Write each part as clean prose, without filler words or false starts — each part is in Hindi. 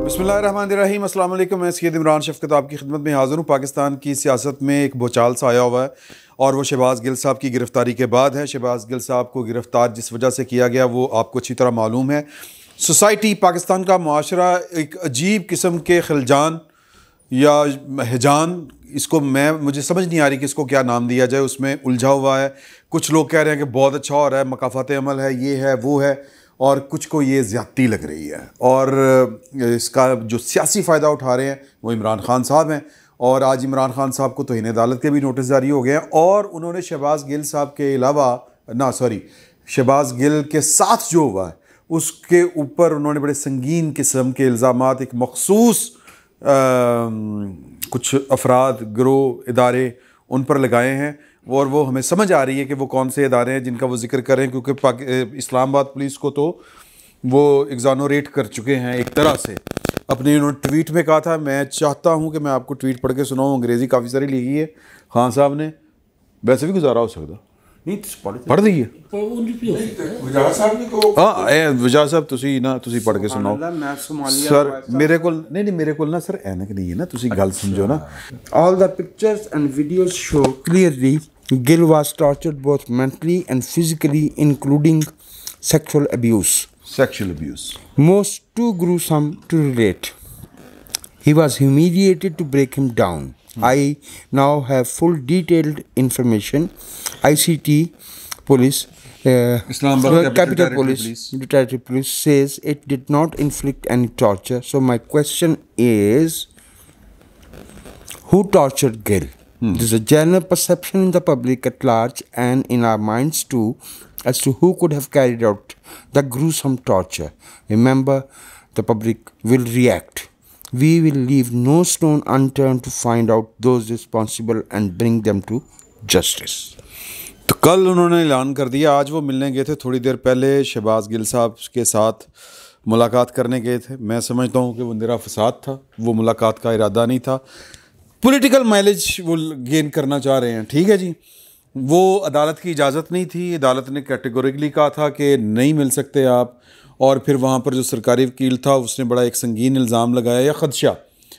बिस्मिल्लाहिर्रहमानिर्रहीम, अस्सलाम वालेकुम। मैं सैयद इमरान शफ़क़त आपकी खिदमत में हाज़िर हूँ। पाकिस्तान की सियासत में एक भूचाल सा आया हुआ है और वो शहबाज़ गिल साहब की गिरफ़्तारी के बाद है। शहबाज़ गिल साहब को गिरफ़्तार जिस वजह से किया गया वो आपको अच्छी तरह मालूम है। सोसाइटी, पाकिस्तान का मुआशरा एक अजीब किस्म के खिलजान या हिजान, इसको मुझे समझ नहीं आ रही कि इसको क्या नाम दिया जाए, उसमें उलझा हुआ है। कुछ लोग कह रहे हैं कि बहुत अच्छा हो रहा है, मकाफ़ात अमल है, ये है वो है, और कुछ को ये ज़्यादती लग रही है। और इसका जो सियासी फ़ायदा उठा रहे हैं वो इमरान खान साहब हैं। और आज इमरान खान साहब को तौहीन अदालत के भी नोटिस जारी हो गए हैं और उन्होंने शहबाज़ गिल साहब के अलावा शहबाज़ गिल के साथ जो हुआ है उसके ऊपर उन्होंने बड़े संगीन किस्म के इल्ज़ामात एक मखसूस कुछ अफराद, गिरोह, इदारे उन पर लगाए हैं। और वो हमें समझ आ रही है कि वो कौन से इदारे हैं जिनका वो जिक्र कर रहे हैं, क्योंकि इस्लामाबाद पुलिस को तो वो एग्जोनरेट कर चुके हैं एक तरह से। अपने उन्होंने ट्वीट में कहा था, मैं चाहता हूं कि मैं आपको ट्वीट पढ़ के सुनाऊं, अंग्रेज़ी काफ़ी सारी लिखी है खान साहब ने, वैसे भी गुजारा हो सकता नहीं, पढ़ दीजिए। हाँ वजाह साहब तुसी ना तुसी पढ़ के सुनाओ सर। मेरे को नहीं मेरे को ना सर ऐनक नहीं है ना, तुसी गल समझो ना। All the pictures and videos show clearly Gil was tortured both mentally and physically, including sexual abuse. Most too gruesome to relate. He was humiliated to break him down. I now have full detailed information. ICT police, Islamabad Capital Police says it did not inflict any torture. So my question is, who tortured Gil? There's a general perception in the public at large and in our minds too as to who could have carried out the gruesome torture. Remember, the public will react. We will leave no stone unturned to find out those responsible and bring them to justice. तो कल उन्होंने ऐलान कर दिया, आज वो मिलने गए थे, थोड़ी देर पहले शहबाज़ गिल साहब के साथ मुलाकात करने गए थे। मैं समझता हूँ कि वो निरा फसाद था, वो मुलाकात का इरादा नहीं था, पॉलिटिकल माइलेज वो गेन करना चाह रहे हैं। ठीक है जी, वो अदालत की इजाज़त नहीं थी, अदालत ने कैटेगोरिकली कहा था कि नहीं मिल सकते आप। और फिर वहाँ पर जो सरकारी वकील था उसने बड़ा एक संगीन इल्ज़ाम लगाया या खदशा,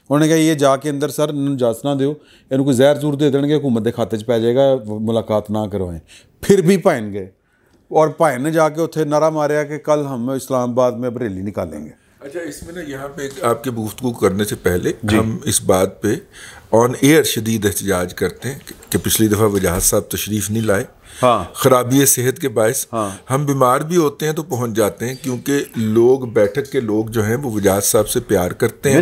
उन्होंने कहा ये जाके अंदर सर इजाज़त ना दो, इनको जहर जरूर दे देंगे, हुकूमत के खाते च पै जाएगा, मुलाकात ना करवाएं। फिर भी भाइन गए और भाइन ने जाके उत्थे नारा मारिया कि कल हम इस्लामाबाद में रैली निकालेंगे। अच्छा, इसमें ना यहाँ पे आपके गुफ्तगू करने से पहले हम इस बात पे ऑन एयर शदीद एहतजाज करते हैं कि पिछली दफ़ा वजाहत साहब तशरीफ़ नहीं लाए। हाँ, ख़राबी सेहत के बायस हम बीमार भी होते हैं तो पहुँच जाते हैं, क्योंकि लोग, बैठक के लोग जो हैं वो वजाहत साहब से प्यार करते हैं,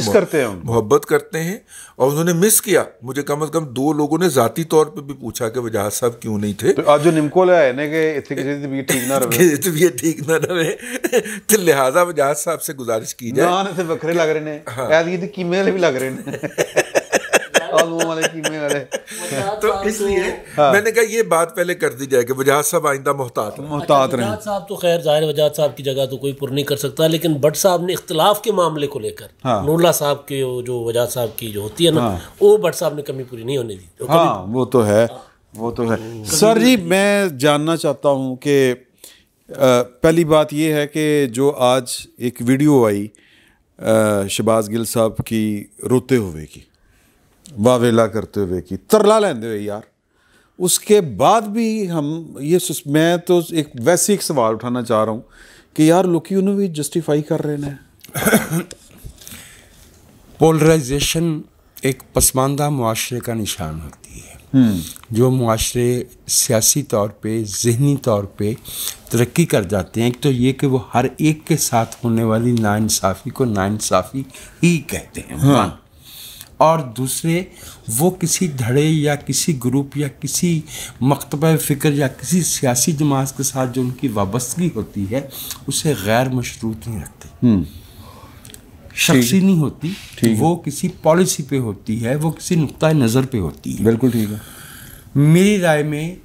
मोहब्बत करते हैं। और उन्होंने मिस किया। मुझे कम से कम 2 लोगों ने ज़ाती तौर पे भी पूछा कि वजाहत साहब क्यों नहीं थे। तो आज जो निमको है ना कि इतनी तबीयत ठीक ना रहे तो लिहाजा वजाहत साहब से गुजारिश की जाए। ना वखरे लग रहे हैं, कीमे वाले भी लग रहे हैं तो इसलिए मैंने कहा ये बात पहले कर दी जाए कि वजाहत साहब आइंदा मोहतात रहे। वजाहत साहब तो खैर जाहिर, वजाहत साहब की जगह तो कोई पुर नहीं कर सकता, लेकिन भट्ट साहब ने इख्तिलाफ के मामले को लेकर नूरुल्लाह साहब के जो वजाहत साहब की जो होती है ना, वो भट्ट साहब ने कमी पूरी नहीं होने दी। हाँ वो तो है सर जी। मैं जानना चाहता हूँ कि पहली बात ये है कि जो आज एक वीडियो आई शहबाज़ गिल साहब की रोते हुए की, वावेला करते हुए की, तरला लेंदे हुए यार, उसके बाद भी हम ये मैं तो वैसे एक सवाल उठाना चाह रहा हूँ कि यार लोग उन्हें भी जस्टिफाई कर रहे हैं। पोलराइजेशन एक पसमानदा मुआशरे का निशान होती है। जो मुआशरे सियासी तौर पे, ज़हनी तौर पे तरक्की कर जाते हैं, एक तो ये कि वो हर एक के साथ होने वाली नाइंसाफ़ी को नाइंसाफ़ी ही कहते हैं, और दूसरे वो किसी धड़े या किसी ग्रुप या किसी मकतबा फ़िक्र या किसी सियासी जमात के साथ जो उनकी वाबस्तगी होती है उसे गैर मशरूत नहीं रखते, शख्सी नहीं होती, वो किसी पॉलिसी पे होती है, वो किसी नुक्ता नज़र पे होती है। बिल्कुल ठीक है। मेरी राय में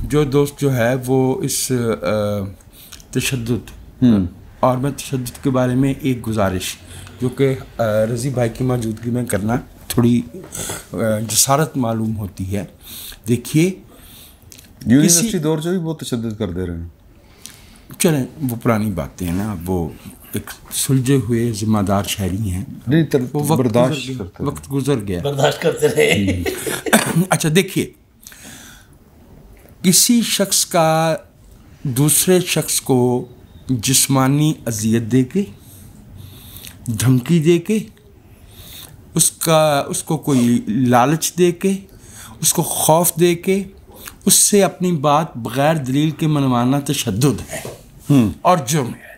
जो दोस्त जो है वो इस तशद्दुद, और मैं तशद्दुद के बारे में एक गुजारिश जो कि रज़ी भाई की मौजूदगी में करना थोड़ी जसारत मालूम होती है। देखिए, यूनिवर्सिटी दौर से भी बहुत तशद्दुद कर दे रहे हैं। चलें वो पुरानी बातें हैं ना, वो एक सुलझे हुए जिम्मेदार शहरी हैं। नहीं, वो बर्दाश्त वक्त गुजर गया, बर्दाश्त करते रहे। अच्छा देखिए, किसी शख्स का दूसरे शख्स को जिस्मानी अजियत दे के, धमकी दे के, उसको कोई लालच दे के, उसको खौफ दे के, उससे अपनी बात बगैर दलील के मनवाना तशद्दुद है और जुर्म है।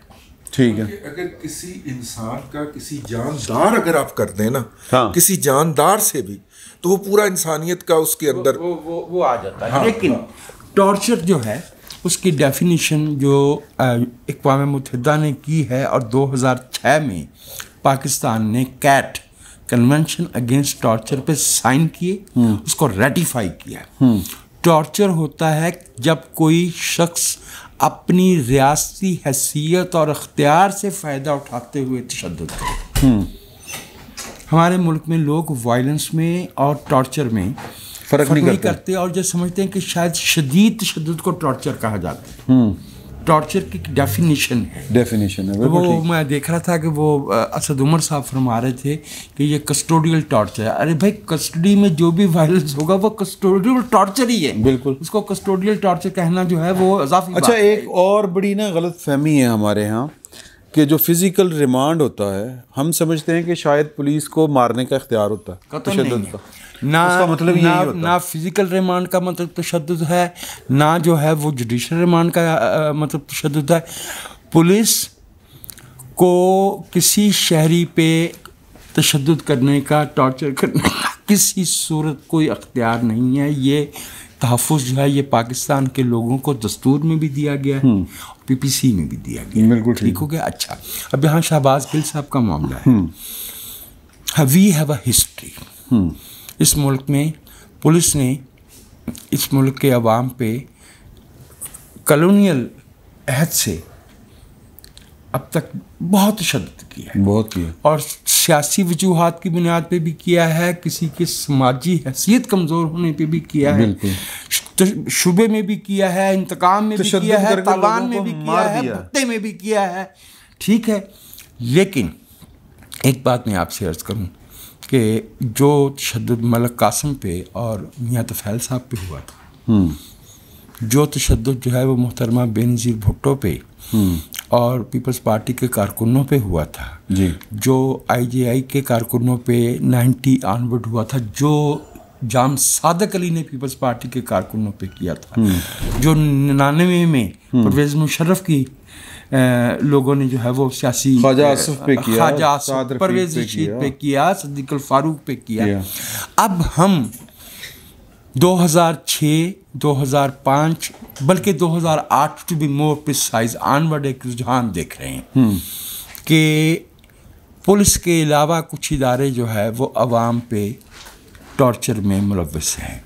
ठीक है। अगर किसी इंसान का किसी जानदार अगर आप कर दें ना, हाँ। किसी जानदार से भी, तो वो पूरा इंसानियत का उसके अंदर वो आ जाता है। हाँ, लेकिन टॉर्चर जो है उसकी डेफिनेशन जो अक़वाम मुत्तहिदा ने की है और 2006 में पाकिस्तान ने कैट कन्वेंशन अगेंस्ट टॉर्चर पे साइन किए, उसको रेटिफाई किया। टॉर्चर होता है जब कोई शख्स अपनी रियासती हैसियत और अख्तियार से फ़ायदा उठाते हुए तशद्दुद करे। हमारे मुल्क में लोग वायलेंस में और टॉर्चर में फ़र्क नहीं करते और जो समझते हैं कि शायद शदीद तशद्दुद को टॉर्चर कहा जाता है। टॉर्चर की डेफिनेशन है। वो मैं देख रहा था कि वो असद उमर साहब फरमा रहे थे कि ये कस्टोडियल टॉर्चर है। अरे भाई, कस्टडी में जो भी वायलेंस होगा वो कस्टोडियल टॉर्चर ही है। बिल्कुल, उसको कस्टोडियल टॉर्चर कहना जो है वो इजाफी। अच्छा, एक और बड़ी ना गलत फहमी है हमारे यहाँ कि जो फिजिकल रिमांड होता है, हम समझते हैं कि शायद पुलिस को मारने का इख्तियार होता है तशद्दुद का। ना मतलब ना फिजिकल रिमांड का मतलब तशद्दुद है, ना जो है वो जुडिशल रिमांड का मतलब तशद्दुद है। पुलिस को किसी शहरी पे तशद्दुद करने का, टॉर्चर करने का किसी सूरत कोई अख्तियार नहीं है। ये तहफ़्फ़ुज़ जो है ये पाकिस्तान के लोगों को दस्तूर में भी दिया गया है, PPC में भी दिया गया है। बिल्कुल ठीक हो गया। अच्छा, अब यहाँ शहबाज गिल साहब का मामला है। We have a history. इस मुल्क में पुलिस ने इस मुल्क के अवाम पे कॉलोनियल अहद से अब तक बहुत तशद्दुद किया है, बहुत किया, और सियासी वजूहात की बुनियाद पे भी किया है, किसी की समाजी हैसियत कमज़ोर होने पे भी किया है, शुबे में भी किया है, इंतकाम में भी किया है, तावान में भी किया है, भत्ते में भी किया है। ठीक है, लेकिन एक बात मैं आपसे अर्ज़ करूँ कि जो तशद्दुद मलक कासिम पे और मियां तफ़ैल साहब पे हुआ था, जो तशद्दुद जो है वो मोहतरमा बेनज़ीर भुट्टो पे और पीपल्स पार्टी के कारकुनों पे हुआ था जी, जो IJI के कारकुनों पे 90 ऑनवर्ड हुआ था, जो जाम सादक अली ने पीपल्स पार्टी के कारकुनों पे किया था, जो 99 में परवेज़ मुशर्रफ की लोगों ने जो है वो सियासी ख्वाजा आसिफ पे किया, ख्वाजा आसिफ, परवेज़ रशीद पे किया, सिद्दीक़ अल फारूक पे किया। अब हम 2006, 2005 बल्कि 2008 to be more precise onward एक रुझान देख रहे हैं कि पुलिस के अलावा कुछ इदारे जो है वो अवाम पे टॉर्चर में मुलव्वस हैं।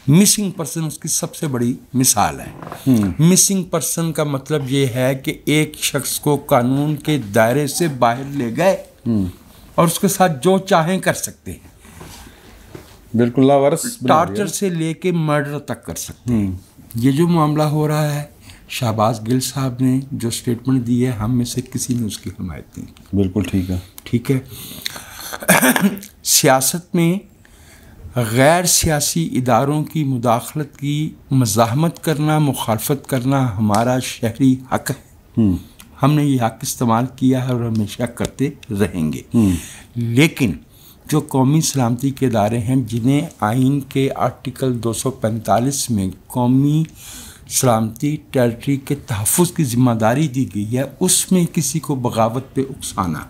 मिसिंग पर्सन उसकी सबसे बड़ी मिसाल है। मिसिंग पर्सन का मतलब ये है कि एक शख्स को कानून के दायरे से बाहर ले गए और उसके साथ जो चाहें कर सकते हैं, बिल्कुल लावारिस, टॉर्चर से लेके मर्डर तक कर सकते हैं। ये जो मामला हो रहा है, शहबाज गिल साहब ने जो स्टेटमेंट दी है, हम में से किसी ने उसकी हिमायत नहीं की। बिल्कुल ठीक है, ठीक है। सियासत में गैर सियासी इदारों की मुदाखलत की मज़ाहमत करना, मुखालफत करना हमारा शहरी हक है। हमने ये हक इस्तेमाल किया है और हमेशा करते रहेंगे। लेकिन जो कौमी सलामती के इदारे हैं, जिन्हें आइन के आर्टिकल 245 में कौमी सलामती टेरिटरी के तहफ़्फ़ुज़ की ज़िम्मेदारी दी गई है, उसमें किसी को बगावत पे उकसाना,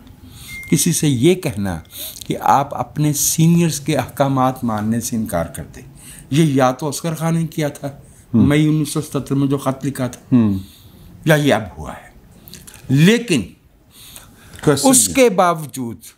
किसी से ये कहना कि आप अपने सीनियर्स के अहकामात मानने से इनकार कर दें, ये या तो अस्कर खान ने किया था मई 1977 में जो ख़त लिखा था, या ये अब हुआ है। लेकिन उसके बावजूद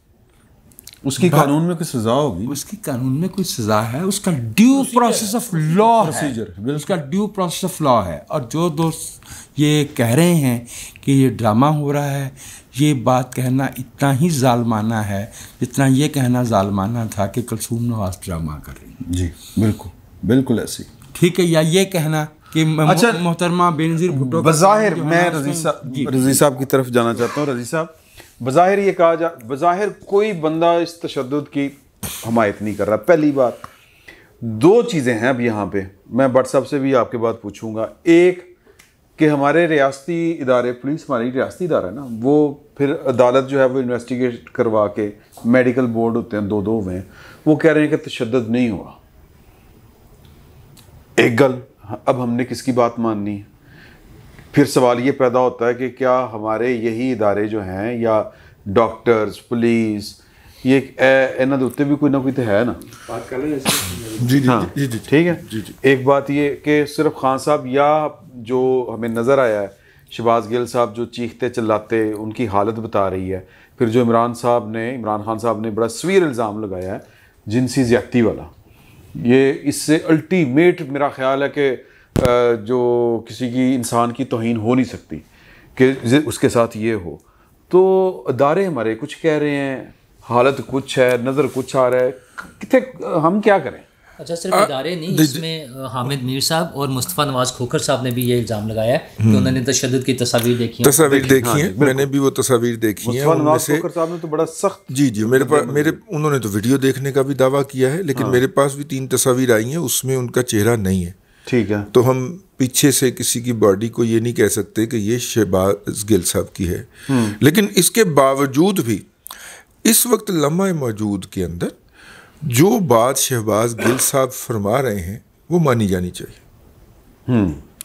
उसकी कानून में कोई सज़ा होगी, उसकी कानून में कोई सज़ा है, उसका ड्यू प्रोसेस ऑफ लॉ है, उसका ड्यू प्रोसेस ऑफ लॉ है। और जो दोस्त ये कह रहे हैं कि ये ड्रामा हो रहा है, ये बात कहना इतना ही जालमाना है जितना ये कहना जालमाना था कि कुलसूम नवाज ड्रामा कर रही है। जी बिल्कुल, बिल्कुल ऐसी। ठीक है, या ये कहना कि मोहतरमा बेनज़ीर भुट्टो, बज़ाहिर मैं रज़ी साहब की तरफ जाना चाहता हूँ। रज़ी साहब, बज़ाहिर ये कहा जा, बज़ाहिर कोई बंदा इस तशद्दुद की हमायत नहीं कर रहा। पहली बात, दो चीज़ें हैं अब यहाँ पे, मैं भट्ट साहब से भी आपके बात पूछूंगा। एक कि हमारे रियासती इदारे, पुलिस हमारी रियासती इदारा है ना, वो फिर अदालत जो है वो इन्वेस्टिगेट करवा के, मेडिकल बोर्ड होते हैं दो हुए हैं, वो कह रहे हैं कि तशद्दुद नहीं हुआ। एक गल, अब हमने किसकी बात माननी है? फिर सवाल ये पैदा होता है कि क्या हमारे यही इदारे जो हैं, या डॉक्टर्स, पुलिस, ये इन्होंने उत्ते भी कोई ना कोई तो है ना, बात कर रहे हैं। जी हाँ, जी ठीक है। जी। एक बात ये कि सिर्फ खान साहब, या जो हमें नज़र आया है शहबाज गिल साहब जो चीखते चिल्लाते उनकी हालत बता रही है, फिर जो इमरान खान साहब ने बड़ा सवीर इल्ज़ाम लगाया है जिनसी ज़्यादती वाला, ये इससे अल्टीमेट मेरा ख्याल है कि जो किसी की इंसान की तौहीन हो नहीं सकती कि उसके साथ ये हो। तो अदारे हमारे कुछ कह रहे हैं, हालत कुछ है, नज़र कुछ आ रहा है, कितने हम क्या करें? अच्छा, सिर्फ इदारे नहीं, इसमें हामिद मीर साहब और मुस्तफ़ा नवाज खोखर साहब ने भी ये इल्ज़ाम लगाया है कि उन्होंने तशद्दुद की तस्वीर देखी है। मैंने भी वो तस्वीर देखी है। नवाज खोखर साहब ने तो बड़ा सख्त, जी मेरे उन्होंने तो वीडियो देखने का भी दावा किया है, लेकिन मेरे पास भी 3 तस्वीर आई हैं, उसमें उनका चेहरा नहीं है। ठीक है, तो हम पीछे से किसी की बॉडी को ये नहीं कह सकते कि ये शहबाज गिल साहब की है। लेकिन इसके बावजूद भी इस वक्त लम्हा मौजूद के अंदर जो बात शहबाज गिल साहब फरमा रहे हैं वो मानी जानी चाहिए,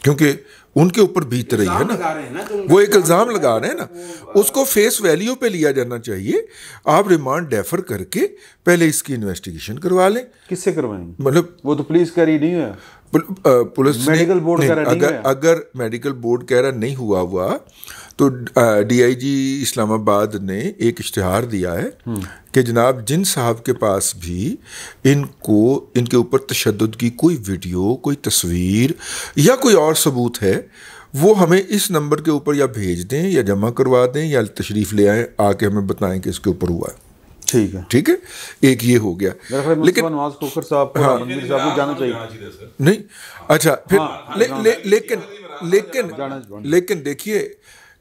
क्योंकि उनके ऊपर बीत रही है ना, वो एक इल्ज़ाम लगा रहे हैं ना, उसको फेस वैल्यू पे लिया जाना चाहिए। आप रिमांड डेफर करके पहले इसकी इन्वेस्टिगेशन करवा लें। किससे करवाएंगे? मतलब वो तो पुलिस कह रही नहीं है, पुलिस मेडिकल बोर्ड कह रहा नहीं, अगर मेडिकल बोर्ड कह रहा नहीं हुआ तो DIG इस्लामाबाद ने एक इश्तिहार दिया है कि जनाब जिन साहब के पास भी इनके ऊपर तशद्दुद की कोई वीडियो, कोई तस्वीर या कोई और सबूत है, वो हमें इस नंबर के ऊपर या भेज दें या जमा करवा दें या तशरीफ़ ले आएँ, आके हमें बताएं कि इसके ऊपर हुआ है। ठीक है, एक ये हो गया। लेकिन नवाज खोखर साहब को जाना चाहिए नहीं। अच्छा, फिर लेकिन देखिए,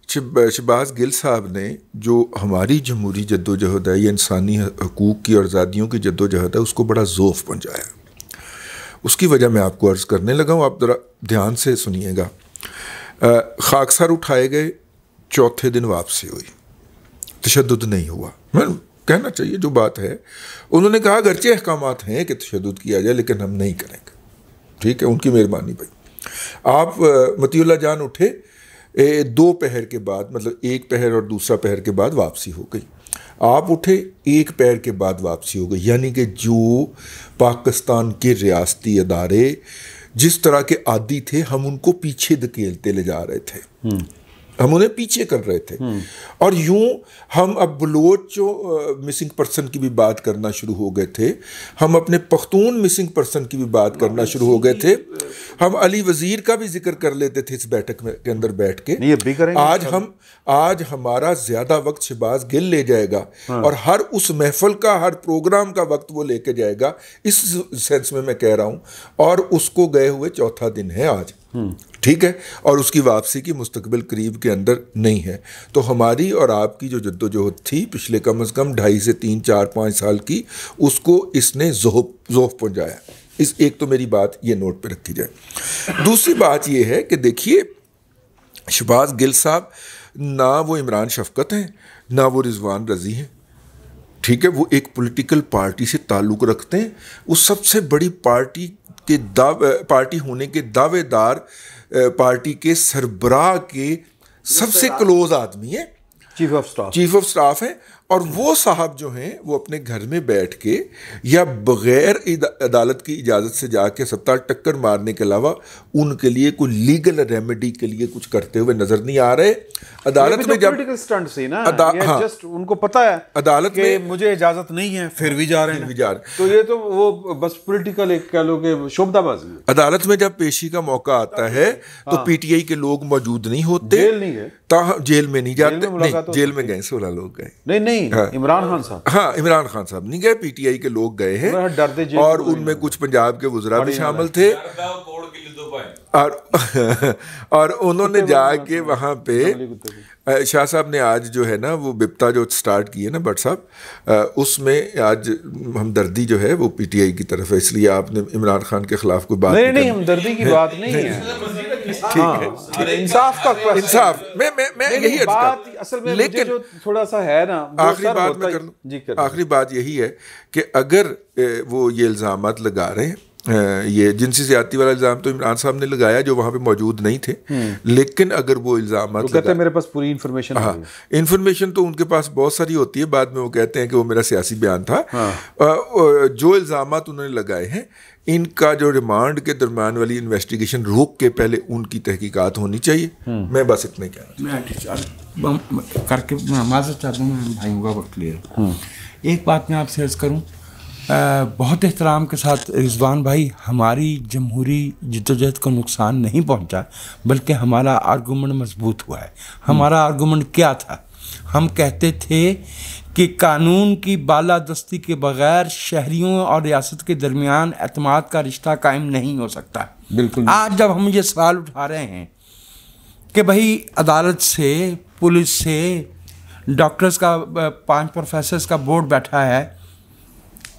शहबाज गिल साहब ने जो हमारी जमहूरी जद्दोजहद है या इंसानी हकूक़ की और आज़ादियों की जद्दोजहद है, उसको बड़ा ज़ोफ़ पहुँचाया। उसकी वजह मैं आपको अर्ज़ करने लगा हूँ, आप ज़रा ध्यान से सुनिएगा। खाकसर उठाए गए, चौथे दिन वापसी हुई, तशद्दुद नहीं हुआ। मैं कहना चाहिए जो बात है, उन्होंने कहा अगरचे अहकामात हैं कि तशद्दुद किया जाए, लेकिन हम नहीं करेंगे। ठीक है, उनकी मेहरबानी भाई। आप मतीउल्लाह जान उठे 2 पहर के बाद, मतलब 1 पहर और दूसरा पहर के बाद वापसी हो गई। आप उठे 1 पहर के बाद वापसी हो गई, यानी कि जो पाकिस्तान के रियासती अदारे जिस तरह के आदी थे, हम उनको पीछे धकेलते ले जा रहे थे, हम उन्हें पीछे कर रहे थे। और यूं हम अब बलोच मिसिंग पर्सन की भी बात करना शुरू हो गए थे, हम अपने पख्तून मिसिंग पर्सन की भी बात करना शुरू हो गए थे, हम अली वज़ीर का भी जिक्र कर लेते थे इस बैठक में के अंदर बैठ के। आज हमारा ज़्यादा वक्त शहबाज गिल ले जाएगा और हर उस महफल का, हर प्रोग्राम का वक्त वो लेके जाएगा, इस सेंस में मैं कह रहा हूँ। और उसको गए हुए 4था दिन है आज, ठीक है, और उसकी वापसी की मुस्तकबिल करीब के अंदर नहीं है। तो हमारी और आपकी जो जद्दोजहद थी पिछले कम से कम 2.5 से 3, 4, 5 साल की, उसको इसने ज़ोफ़ पहुँचाया। इस एक तो मेरी बात ये नोट पे रखी जाए। दूसरी बात ये है कि देखिए, शहबाज गिल साहब ना वो इमरान शफकत हैं, ना वो रिजवान रज़ी हैं। ठीक है, वो एक पॉलिटिकल पार्टी से ताल्लुक़ रखते हैं, वो सबसे बड़ी पार्टी के पार्टी होने के दावेदार, पार्टी के सरबराह के सबसे क्लोज आदमी है, चीफ ऑफ स्टाफ है। और वो साहब जो हैं वो अपने घर में बैठ के या बग़ैर अदालत की इजाज़त से जाके सत्ता टक्कर मारने के अलावा उनके लिए कोई लीगल रेमेडी के लिए कुछ करते हुए नज़र नहीं आ रहे। अदालत में जब स्टंट से ना, हाँ, जस्ट उनको पता है अदालत में मुझे इजाज़त नहीं है, फिर भी जा रहे हैं, तो ये तो वो बस पॉलिटिकल एक कह लो कि शोबदाबाजी। अदालत में जब पेशी का मौका आता है तो PTI के लोग मौजूद नहीं होते, जेल में नहीं जाते, नहीं जेल में गए 16 लोग गए, नहीं इमरान खान साहब, हाँ इमरान खान साहब नहीं गए, PTI के लोग गए हैं, और उनमें कुछ पंजाब के वज़रा भी शामिल थे, और उन्होंने जाके वहाँ पे शाह साहब ने आज जो है ना वो बिप्ता जो स्टार्ट की है ना भट्ट साहब, उसमें आज हमदर्दी जो है वो पीटीआई की तरफ है, इसलिए आपने इमरान खान के खिलाफ कोई बात नहीं हमदर्दी की बात नहीं है, ठीक है, इंसाफ का इंसाफ मैं यही बात असल में, लेकिन जो थोड़ा सा है ना, आखिरी बात मैं कर लूँ, आखिरी बात यही है कि अगर वो ये इल्ज़ामात लगा रहे हैं, ये जिनसी ज़्यादती वाला इल्ज़ाम तो इमरान साहब ने लगाया जो वहाँ पे मौजूद नहीं थे, लेकिन अगर वो इल्ज़ाम कहते हैं मेरे पास पूरी इन्फॉर्मेशन, हाँ इन्फॉर्मेशन तो उनके पास बहुत सारी होती है, बाद में वो कहते हैं कि वो मेरा सियासी बयान था। जो इल्ज़ाम उन्होंने लगाए हैं, इनका जो रिमांड के दरमियान वाली इन्वेस्टिगेशन रोक के पहले उनकी तहकीकात होनी चाहिए। मैं बस इतना ही कहना करके माजरत चाहता हूँ, भाइयों का वक्त ले रहा हूँ। एक बात मैं आपसे अर्ज़ करूँ, बहुत एहतराम के साथ रिजवान भाई, हमारी जमहूरी जद्दोजहद को नुकसान नहीं पहुंचा, बल्कि हमारा आर्गूमेंट मजबूत हुआ है। हमारा आर्गूमेंट क्या था? हम कहते थे कि कानून की बालादस्ती के बगैर शहरियों और रियासत के दरमियान एतमाद का रिश्ता कायम नहीं हो सकता। बिल्कुल। आज जब हम ये सवाल उठा रहे हैं कि भाई अदालत से, पुलिस से, डॉक्टर्स का 5 प्रोफेसर्स का बोर्ड बैठा है,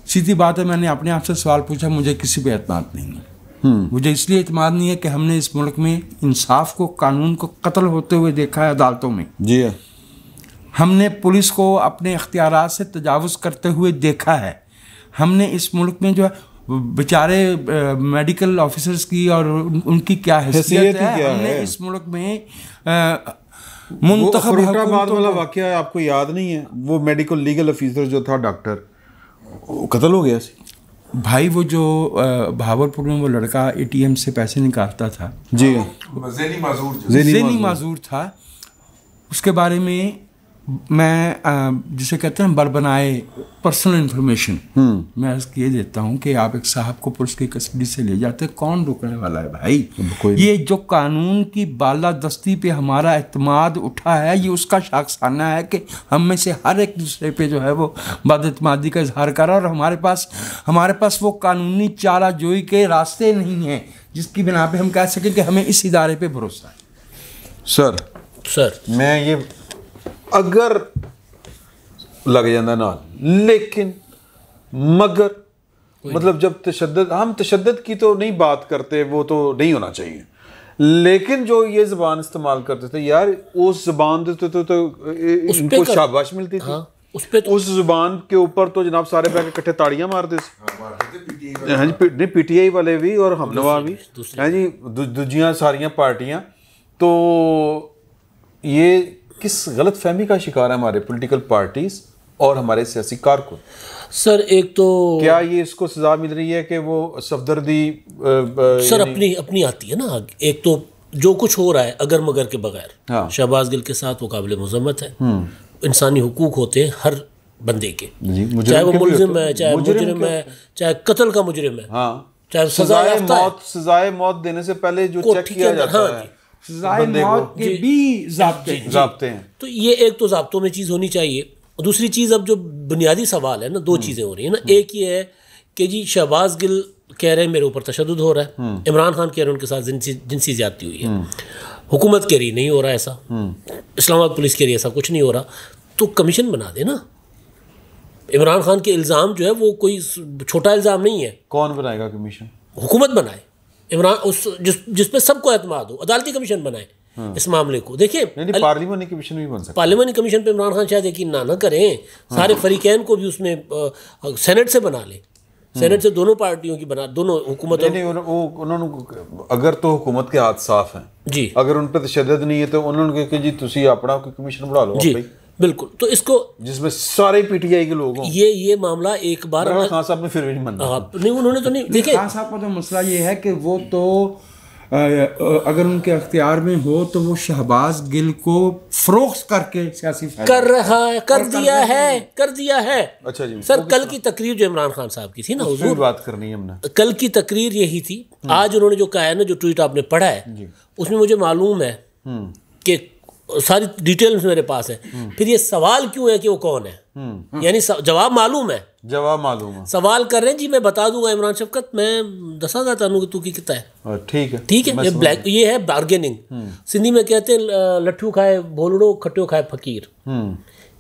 सीधी बात है, मैंने अपने आप से सवाल पूछा, मुझे किसी पे एतमाद नहीं है। मुझे इसलिए एतमाद नहीं है कि हमने इस मुल्क में इंसाफ को, कानून को कत्ल होते हुए देखा है अदालतों में। जी है। हमने पुलिस को अपने इख्तियारात से तजावुज़ करते हुए देखा है। हमने इस मुल्क में जो है बेचारे मेडिकल ऑफिसर्स की और उनकी क्या हैसियत है, हमने इस मुल्क में मुंतखब फरीदाबाद वाला वाक़या आपको याद नहीं है? वो मेडिकल लीगल ऑफिसर जो था डॉक्टर, कत्ल हो गया सी भाई। वो जो भावलपुर में वो लड़का एटीएम से पैसे निकालता था, जी, ज़ेनी माजूर था, उसके बारे में मैं जिसे कहते हैं बरबनाए पर्सनल इन्फॉर्मेशन मैं ये देता हूँ कि आप एक साहब को पुलिस की कस्टडी से ले जाते, कौन रोकने वाला है भाई? ये जो कानून की बालादस्ती पे हमारा एतमाद उठा है, ये उसका शाखसाना है कि हम में से हर एक दूसरे पे जो है वो बदएतमादी का इजहार कर रहा है, और हमारे पास वो कानूनी चारा जोई के रास्ते नहीं हैं जिसकी बिना पे हम कह सकें कि हमें इस इदारे पे भरोसा है। सर मैं ये अगर लग जाता ना, लेकिन मगर मतलब जब तशद्दुद, हम तशद्दुद की तो नहीं बात करते, वो तो नहीं होना चाहिए, लेकिन जो ये ज़बान इस्तेमाल करते थे यार, उस ज़बान तो इनको शाबाश मिलती थी। हाँ, उस ज़ुबान के ऊपर तो जनाब सारे बैठ के इकट्ठे ताड़ियां मारते थे। हाँ जी, पीटीआई वाले भी और हमनवा भी, हाँ जी, दूजियां सारियां पार्टियां। तो ये किस गलत फहमी का शिकार है हमारे पॉलिटिकल पार्टीज और हमारे सियासी कारकुन? सर एक तो क्या ये इसको सजा मिल रही है कि वो सफदर्दी सर अपनी आती है ना? एक तो जो कुछ हो रहा है अगर मगर के बगैर, हाँ, शहबाज गिल के साथ वो काबिल मज़म्मत है। इंसानी हुकूक होते हैं हर बंदे के, चाहे वो मुल्जिम है, चाहे मुजरिम है, चाहे कत्ल का मुजरिम है, हाँ, चाहे सजाए मौत देने से पहले जो चेक किया जाता है, के भी ज़ाब्ते हैं। तो ये एक तो ज़ाब्तों में चीज़ होनी चाहिए। दूसरी चीज़, अब जो बुनियादी सवाल है ना, दो चीज़ें हो रही है ना। एक ये है कि जी शहबाज गिल कह रहे हैं मेरे ऊपर तशद्दुद हो रहा है, इमरान खान कह रहे हैं उनके साथ जिनसी ज़्यादती हुई है, हुकूमत कह रही नहीं हो रहा ऐसा, इस्लामाबाद पुलिस कह रही ऐसा कुछ नहीं हो रहा, तो कमीशन बना दे ना। इमरान खान के इल्ज़ाम जो है वो कोई छोटा इल्ज़ाम नहीं है। कौन बनाएगा कमीशन? हुकूमत बनाए, इमरान उस जिस पे सबको एतमाद हो, अदालती कमीशन बनाए इस मामले को। देखिए पार्लियामानी कमीशन भी बन सकता है। पार्लियामानी कमीशन पे इमरान खान शायद यकीन ना करें, सारे फरीकैन को भी उसमें सेनेट से बना ले, सेनेट से दोनों पार्टियों की बना, दोनों हुकूमत उन्होंने अगर तो हुकूमत के हाथ साफ हैं जी, अगर उन पर तशद्दुद नहीं है तो उन्होंने कहा जी तुसी अपना कमीशन बढ़ा लो जी, बिल्कुल। तो इसको जिसमें सारे पीटीआई के लोग हों, ये मामला एक बार खान साहब ने फिर भी नहीं माना। नहीं, उन्होंने तो नहीं। देखिए खान साहब का तो मसला ये है कि वो तो अगर उनके अख्तियार में हो तो वो शहबाज गिल को फरोख्त करके सियासी कर रहा है, कर दिया है। अच्छा जी सर, कल की तकरीर जो इमरान खान साहब की थी ना, हुजूर बात करनी है हमने, कल की तकरीर यही थी। आज उन्होंने जो कहा है ना, जो ट्वीट आपने पढ़ा है, उसमें मुझे मालूम है कि सारी डिटेल्स मेरे पास है। फिर ये सवाल क्यों है कि वो कौन है, यानी जवाब मालूम है, जवाब मालूम है, सवाल कर रहे हैं जी मैं बता दूंगा इमरान शफकत मैं दसा जानू कि तू की कितना है। ठीक है, ठीक है, ये ब्लैक, ये है बार्गेनिंग। सिंधी में कहते हैं लट्ठू खाए भोलड़ो खट्टियो खाए फकीर,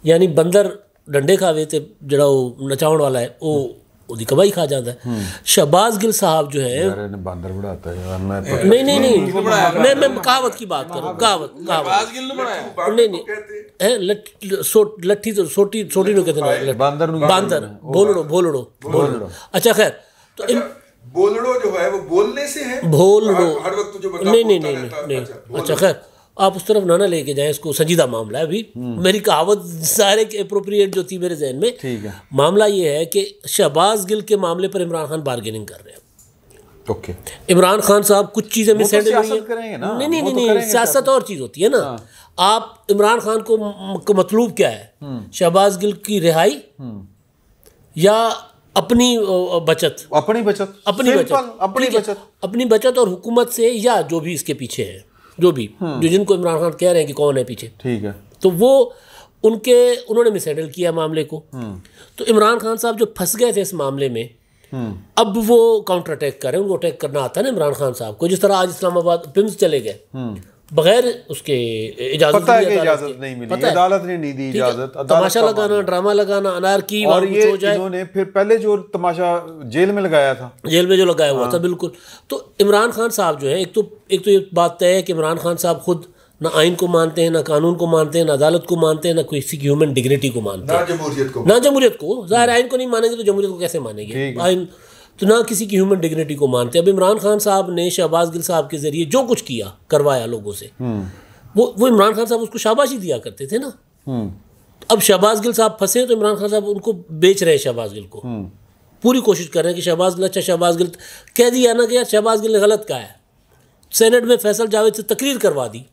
यानी बंदर डंडे खावे ते जड़ा वो नचाउण वाला है वो ਉਹਦੀ कमाई खा जाता है। शहबाज गिल साहब जो है बंदर बढ़ाता है, नहीं मैं कहावत की बात करूँ, कहावत नहीं है लट्ठी तो छोटी नो कहते हैं बांदर भोलड़ो। अच्छा खैर तो बोलड़ो जो है वो बोलने से है, भोलड़ो हर वक्त जो नहीं। अच्छा खैर आप उस तरफ ना लेके जाएं, इसको संजीदा मामला है अभी। मेरी कहावत सारे अप्रोप्रिएट जो थी मेरे जहन में। ठीक है, मामला ये है कि शहबाज गिल के मामले पर इमरान खान बार्गेनिंग कर रहे हैं। ओके, इमरान खान साहब कुछ चीजें मिस हैंडल हुई हैं। नहीं, सियासत और चीज होती है ना। आप इमरान खान को मतलब क्या है, शहबाज गिल की रिहाई या अपनी बचत अपनी बचत और हुकूमत से, या जो भी इसके पीछे है, जो भी जो जिनको इमरान खान कह रहे हैं कि कौन है पीछे। ठीक है, तो वो उन्होंने मिसहैंडल किया मामले को। तो इमरान खान साहब जो फंस गए थे इस मामले में, अब वो काउंटर अटैक कर रहे हैं। उनको अटैक करना आता है ना इमरान खान साहब को, जिस तरह आज इस्लामाबाद पिम्स चले गए बगैर उसके इजाजत नहीं मिली, अदालत ने नहीं दी इजाजत। तमाशा लगाना, ड्रामा लगाना, अनारकी, और ये इन्होंने फिर पहले जो तमाशा जेल में लगाया था, जेल में जो लगाया हुआ था, बिल्कुल। तो इमरान खान साहब जो है, एक तो ये बात तय है कि इमरान खान साहब खुद ना आइन को मानते हैं, ना कानून को मानते हैं, ना अदालत को मानते हैं, ना किसी की ह्यूमन डिग्निटी को मानते हैं, ना जमहूरियत को। ज़ाहिर आइन को नहीं मानेंगे तो जमहूरियत को कैसे मानेंगे, आइन तो ना किसी की ह्यूमन डिग्निटी को मानते। अब इमरान खान साहब ने शहबाज गिल साहब के जरिए जो कुछ किया, करवाया लोगों से, वो इमरान खान साहब उसको शाबाशी दिया करते थे ना। अब शहबाज गिल साहब फंसे तो इमरान खान साहब उनको बेच रहे हैं, शहबाज गिल को पूरी कोशिश कर रहे हैं कि शहबाज गिल, अच्छा शहबाज गिल कह दिया ना कि यार शहबाज गिल ने गलत कहा है, सेनेट में फैसल जावेद से तकरीर करवा दी।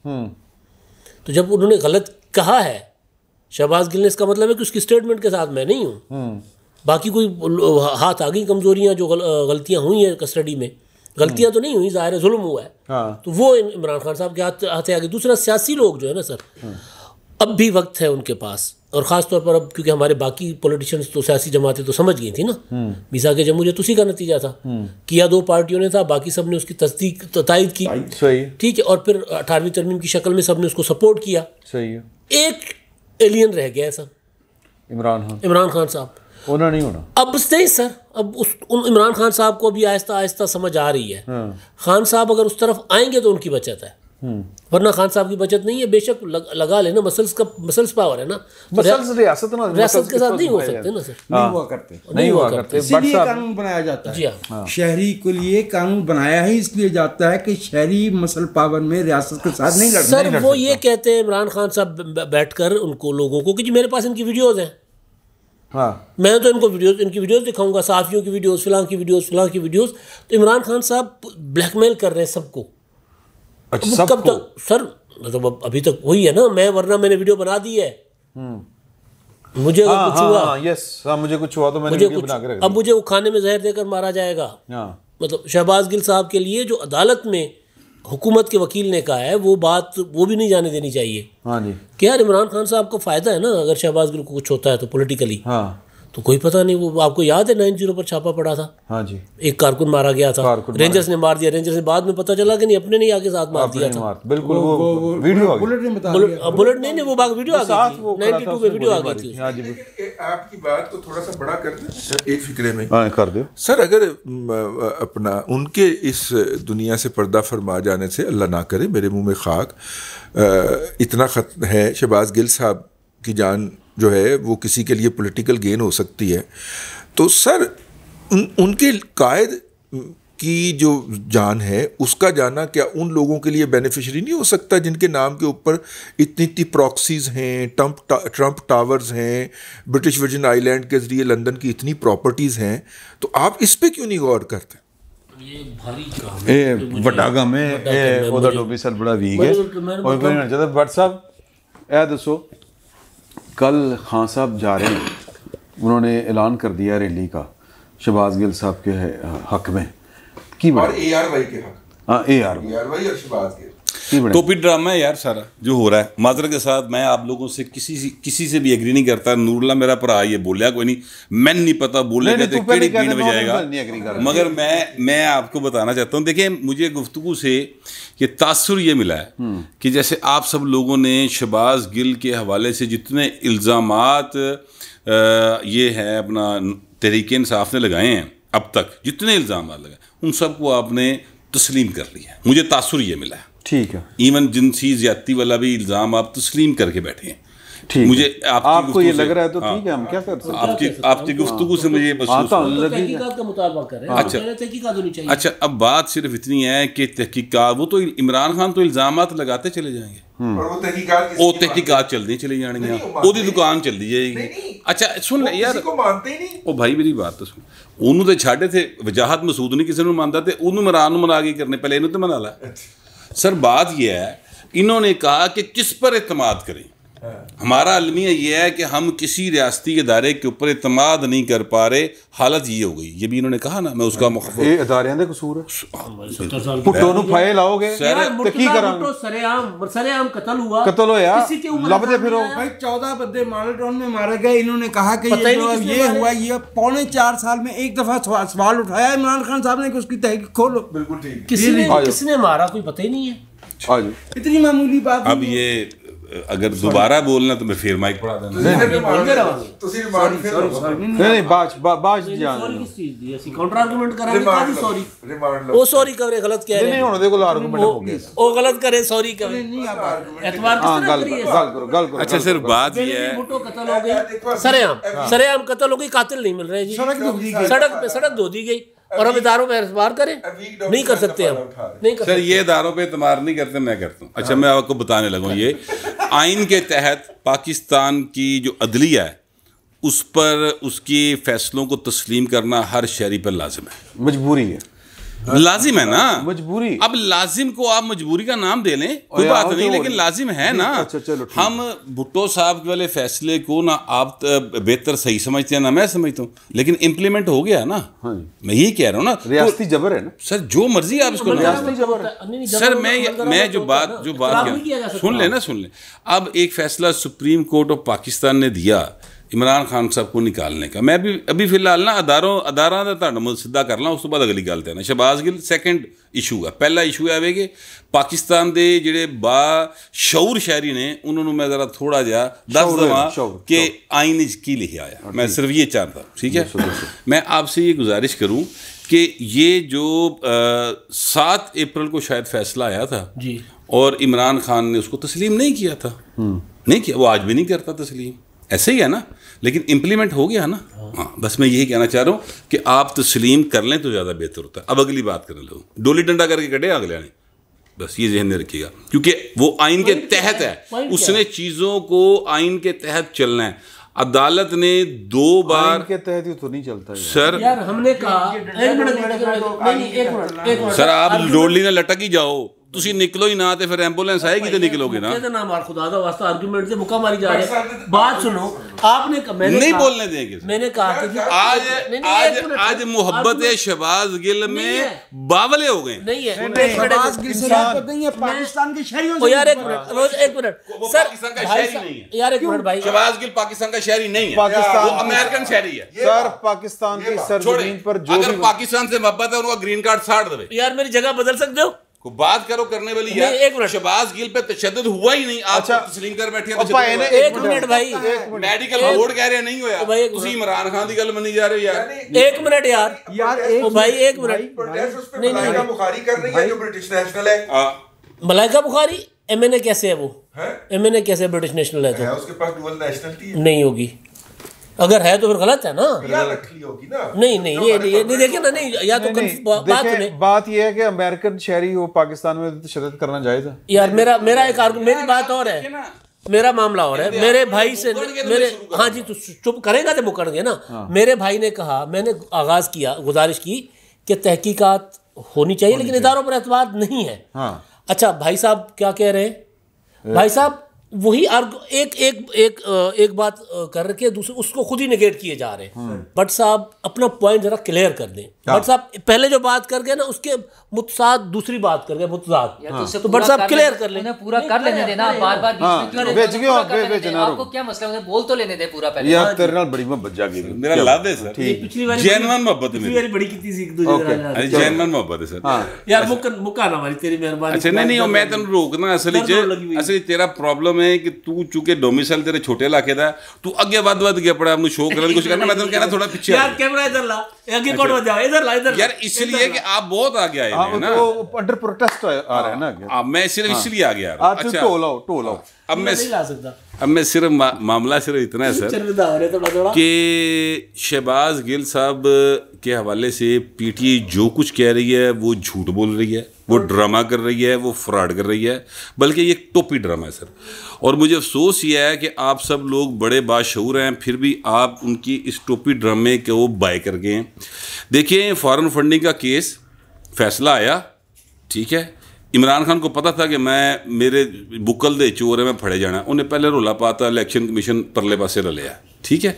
तो जब उन्होंने गलत कहा है शहबाज गिल ने, इसका मतलब है कि उसकी स्टेटमेंट के साथ मैं नहीं हूँ, बाकी कोई हाथ आ गई कमजोरियाँ, जो गलतियाँ हुई हैं कस्टडी में, गलतियाँ तो नहीं हुई, ज़ाहिर है जुल्म हुआ है। तो वो इमरान खान साहब के हाथ आ गए। दूसरा, सियासी लोग जो है ना सर, अब भी वक्त है उनके पास, और ख़ास तौर पर अब क्योंकि हमारे बाकी पॉलिटिशियंस तो सियासी जमातें तो समझ गई थी ना, मीसा के जमहूरियत उसी का नतीजा था, किया 2 पार्टियों ने था, बाकी सब ने उसकी तस्दीक तायद की, ठीक है, और फिर 18वीं तरमीम की शक्ल में सब ने उसको सपोर्ट किया। सही है, एक एलियन रह गया है सर, इमरान खान साहब, होना नहीं होना। अब नहीं सर, अब उन इमरान खान साहब को भी आहिस्ता आहिस्ता समझ आ रही है। खान साहब अगर उस तरफ आएंगे तो उनकी बचत है, वरना खान साहब की बचत नहीं है। बेशक लगा लेना, मसल्स पावर है ना, रियासत के साथ नहीं हो सकते ना सर, नहीं हुआ करते। इसीलिए कानून बनाया जाता है। जी हाँ, शहरी के लिए कानून बनाया ही इसलिए जाता है कि शहरी मसल पावर में रियासत के साथ नहीं लड़ सर। वो ये कहते हैं इमरान खान साहब बैठकर उनको लोगों को कि जी मेरे पास इनकी वीडियोज़ हैं, मैं तो इनकी वीडियोस दिखाऊंगा, साफियों की वीडियोस, फलां की वीडियोस। तो इमरान खान साहब ब्लैकमेल कर रहे हैं सबको। अच्छा, कब तक सर, मतलब अभी तक वही है ना, वरना मैंने वीडियो बना दी है, मुझे अगर कुछ हुआ, मुझे कुछ हुआ तो मैंने वीडियो बना के रख दी। अब मुझे वो खाने में जहर देकर मारा जाएगा। मतलब शहबाज गिल साहब के लिए जो अदालत में हुकूमत के वकील ने कहा है, वो बात वो भी नहीं जाने देनी चाहिए। हाँ जी, कि यार इमरान खान साहब को फ़ायदा है ना अगर शहबाज गिल को कुछ होता है तो पॉलिटिकली। तो कोई पता नहीं, वो आपको याद है 9-0 पर छापा पड़ा था। हाँ जी, एक कारकुन मारा गया था, रेंजर्स ने मार दिया। रेंजर्स ने बाद में पता चला कि नहीं, अपने नहीं आगे साथ मार दिया था। बिल्कुल, वो वीडियो बुलेट नहीं, वो बाग वीडियो आ गई थी, 92 में वीडियो आ गई थी। आपकी बात को थोड़ा सा बड़ा कर दें एक फिक्रे में कर दो सर। अगर अपना उनके इस दुनिया से पर्दा फरमा जाने से, अल्लाह ना करे, मेरे मुंह में खाक, इतना खत है शहबाज गिल साहब की जान जो है वो किसी के लिए पॉलिटिकल गेन हो सकती है, तो सर उनके कायद की जो जान है उसका जाना क्या उन लोगों के लिए बेनिफिशियरी नहीं हो सकता जिनके नाम के ऊपर इतनी प्रॉक्सीज हैं, ट्रंप टावर्स हैं, ब्रिटिश वर्जिन आइलैंड के जरिए लंदन की इतनी प्रॉपर्टीज़ हैं, तो आप इस पे क्यों नहीं गौर करते? ये भारी काम है, ਵੱਡਾ ਕੰਮ ਹੈ ਉਹਦਾ ਡੋਬੀ ਸਰ ਬੜਾ ਵੀਕ ਹੈ। और कोई नहीं चाहता। भट्ट साहब ए दसो, कल खान साहब जा रहे हैं, उन्होंने ऐलान कर दिया रैली का शहबाज गिल साहब के हक में की और ARY के हक। हाँ, ARY और शहबाज गिल। टोपी ड्रामा है यार सारा जो हो रहा है। माजरत के साथ मैं आप लोगों से किसी से भी एग्री नहीं करता। नूरुल्लाह मेरा भरा ये बोलिया कोई नहीं, मैं नहीं पता बोलेगा तो केड़ी पीड़ बजाएगा, मगर मैं आपको बताना चाहता हूँ। देखिए मुझे गुफ्तगू से ये तासुर ये मिला है कि जैसे आप सब लोगों ने शहबाज गिल के हवाले से जितने इल्ज़ामात ये हैं अपना तहरीक इंसाफ ने लगाए हैं अब तक, जितने इल्ज़ामात लगाए उन सबको आपने तस्लीम कर लिया। मुझे तासुर ये मिला है। ठीक है, इवन जिनसी ज्यादती वाला भी इल्ज़ाम आप तस्लीम करके बैठे हैं। ठीक, मुझे आपको ये लग रहा है तो ठीक है, हम क्या कर सकते हैं। आपकी गुफ्तगू से मुझे तहकीकात का मुतालबा कर रहे हैं। तहकीकात होनी चाहिए। अच्छा, अब बात सिर्फ इतनी है कि तहकीकात, वो तो इमरान खान तो इल्ज़ामात लगाते चले जाएंगे और वो तहकीकात चलती चली जाएंगी, ओदी दुकान चलती जाएगी। अच्छा सुन ले यार, मानते ही नहीं। ओ भाई मेरी बात तो सुन, ਉਹਨੂੰ ਤੇ ਛੱਡੇ थे वजाहत मसूद नहीं किसी ने मानता थे, ਉਹਨੂੰ इमरान मना के करने पहले इन्होंने तो मना ला। सर बात यह है, इन्होंने कहा कि किस पर एतमाद करें। हमारा अलमिया ये है कि हम किसी रियासती इदारे के ऊपर एतमाद नहीं कर पा रहे, हालत ये हो गई। ये भी इन्होंने कहा ना, मैं उसका इदारियां दे कसूर है। पुट्टो नु फाए लाओगे तो की करांगे? सरेआम कत्ल हुआ, कत्ल होया, लबदे फिरो भाई 14 बंदे मॉडल टाउन में मारे गए। इन्होंने कहा कि ये हुआ, ये पौने 4 साल में एक दफा सवाल उठाया इमरान खान साहब ने कि उसकी तहकीक खोलो। बिल्कुल ठीक। किसने मारा कोई पता ही नहीं है। इतनी मामूली बात। अब ये अगर दोबारा बोलना तो मैं फिर माइक पढ़ा देना। नहीं बाज जान काउंटर आर्गुमेंट करांगे कादी सॉरी ओ सॉरी करे गलत कह रहे नहीं होने देखो आर्गुमेंट हो गया, ओ गलत करे सॉरी करे एतबार किस तरह करिए। गल करो। अच्छा सर बात ये है, भुट्टो कत्ल हो गई, सरेआम कत्ल हो गई, कातिल नहीं मिल रहे जी, सड़क धो दी गई और हम इदारों पे एतबार करें? नहीं कर सकते हम, नहीं कर सर ये इदारों पे एतबार नहीं करते, मैं करता हूँ। अच्छा मैं आपको बताने लगूँ, ये आइन के तहत पाकिस्तान की जो अदलिया है उस पर उसके फैसलों को तस्लीम करना हर शहरी पर लाजिम है, मजबूरी है, लाजिम है ना, मजबूरी। अब लाजिम को आप मजबूरी का नाम दे लें कोई बात नहीं, लेकिन लाजिम है ना। अच्छा चलो, हम भुट्टो साहब वाले फैसले को ना आप बेहतर सही समझते हैं ना मैं समझता हूँ, लेकिन इम्प्लीमेंट हो गया ना। मैं यही कह रहा हूँ ना, रियासती जबर है ना सर, जो मर्जी आप इसको सर मैं जो बात सुन ले। अब एक फैसला सुप्रीम कोर्ट ऑफ पाकिस्तान ने दिया इमरान खान साहब को निकालने का। मैं भी अभी फिलहाल ना अदारा का तुहानू सीधा कर ला, उस तो बाद अगली गल ते ना। शहबाज गिल सैकेंड इशू है, पहला इशू है कि पाकिस्तान के जिहड़े बाशऊर शहरी ने उन्होंने मैं जरा थोड़ा जिहा दस देवां कि आइन की लिखा आया, मैं सिर्फ ये चाहता। ठीक है, मैं आपसे ये गुजारिश करूँ कि ये जो 7 अप्रैल को शायद फैसला आया था जी, और इमरान खान ने उसको तस्लीम नहीं किया था, नहीं किया, वो आज भी नहीं करता तस्लीम, ऐसे ही है ना, लेकिन इम्प्लीमेंट हो गया ना। हाँ, बस मैं यही कहना चाह रहा हूँ कि आप तस्लीम कर लें तो ज़्यादा बेहतर होता है। अब अगली बात करने लगूँ, डोली डंडा करके कटे अगले ने, बस ये जहन में रखिएगा, क्योंकि वो आइन के तहत है, उसने चीज़ों को आइन के तहत चलना है। अदालत ने 2 बार आइन के तहत ही तो नहीं चलता सर। यार हमने कहा एक मिनट सर, आप डोली ने लटक ही जाओ, तुसी निकलो ही ना, तो फिर एम्बुलेंस आएगी तो निकलोगे ना। खुदा दा वास्ता आर्गुमेंट से मुक्का मारी जा रही है। बात सुनो, आपने मैंने नहीं बोलने देंगे। मैंने कहा कि आज मोहब्बत शहबाज गिल में बावले हो गए। नहीं है, शहबाज गिल से नहीं है, पाकिस्तान के शहरियों से। यार एक मिनट सर, यार एक मिनट भाई, शहबाज गिल पाकिस्तान का शहरी नहीं है, वो अमेरिकन शहरी है सर। पाकिस्तान की सरजमीन पर जो अगर पाकिस्तान से मोहब्बत है उनका ग्रीन कार्ड साड़ दे। यार मेरी जगह बदल सकते हो, को बात करो करने वाली यार। एक मिनट, शहबाज गिल पे तशद्दुद हुआ ही नहीं, आप तस्लीम कर बैठे हैं। एक मिनट भाई, मेडिकल बोर्ड कह रहे नहीं होया, तुसी इमरान खान दी गल मनी जा रहे हो यार। एक मिनट यार ओ भाई, एक मिनट, मलाइका बुखारी कर रही है जो ब्रिटिश नेशनल है। मलाइका बुखारी एमएनए कैसे है? वो एमएनए कैसे ब्रिटिश नेशनल है? तो उसके पास डुअल नेशनलिटी नहीं होगी, अगर है तो फिर गलत है ना। होगी ना। नहीं ये नहीं देखे ना, नहीं या तो बात ये है कि अमेरिकन शहरी वो पाकिस्तान में तशद्दुद करना जायज़ है। यार मेरा एक मेरी बात और है, मेरा मामला और है। मेरे भाई से मेरे, हाँ जी, तो चुप करेगा तो मुकरेंगे ना। मेरे भाई ने कहा, मैंने आगाज किया, गुजारिश की कि तहकीकात होनी चाहिए, लेकिन इदारों पर एतबार नहीं है। अच्छा भाई साहब क्या कह रहे हैं? भाई साहब वही एक बात कर के दूसरे उसको खुद ही नेगेट किए जा रहे हैं। भट्ट साहब अपना पॉइंट जरा क्लियर कर दें। भट्ट साहब पहले जो बात कर गए ना उसके मुतसाद दूसरी बात कर गए मुतजाद, तो भट्ट साहब क्लियर कर लें, पूरा कर लेने देना, बार बार आपको क्या मसला, उन्हें बोल तो लेने दे पूरा पहले। यार तेरे नाल बड़ी मोहब्बत जागी मेरा लाद है सर, पिछली बार जेन्युइन मोहब्बत है मेरी, बड़ी की थी एक दूसरे जेन्युइन मोहब्बत है सर। यार मुका ना हमारी, तेरी मेहरबानी। अच्छा नहीं मैं तेन रोकना, असली तेरा प्रॉब्लम है कि तू चूंकि डोमिसाइल तेरे छोटे इलाके दा, तू अगे वध गया पड़ा, अपने शो करने की कोशिश करना, मैं तेन कहना थोड़ा पीछे यार कैमरा इधर ला, आगे कौन जा, इधर ला यार, इसलिए कि आप बहुत आगे आए हैं ना, अंडर प्रोटेस्ट आ रहा है ना, मैं सिर्फ इसलिए आ गया। अच्छा टोल अब मैं सिर्फ मामला सिर्फ इतना है सर कि शहबाज गिल साहब के हवाले से पीटीआई जो कुछ कह रही है वो झूठ बोल रही है, वो ड्रामा कर रही है, वो फ्रॉड कर रही है, बल्कि ये टोपी ड्रामा है सर। और मुझे अफसोस ये है कि आप सब लोग बड़े बाशऊर हैं, फिर भी आप उनकी इस टोपी ड्रामे को बाय कर गए हैं। देखिए फॉरेन फंडिंग का केस फैसला आया, ठीक है, इमरान खान को पता था कि मेरे बुकल दे चोर है, मैं फड़े जाना, उन्हें पहले रोला पाता, इलेक्शन कमीशन परले पासे रलिया, ठीक है।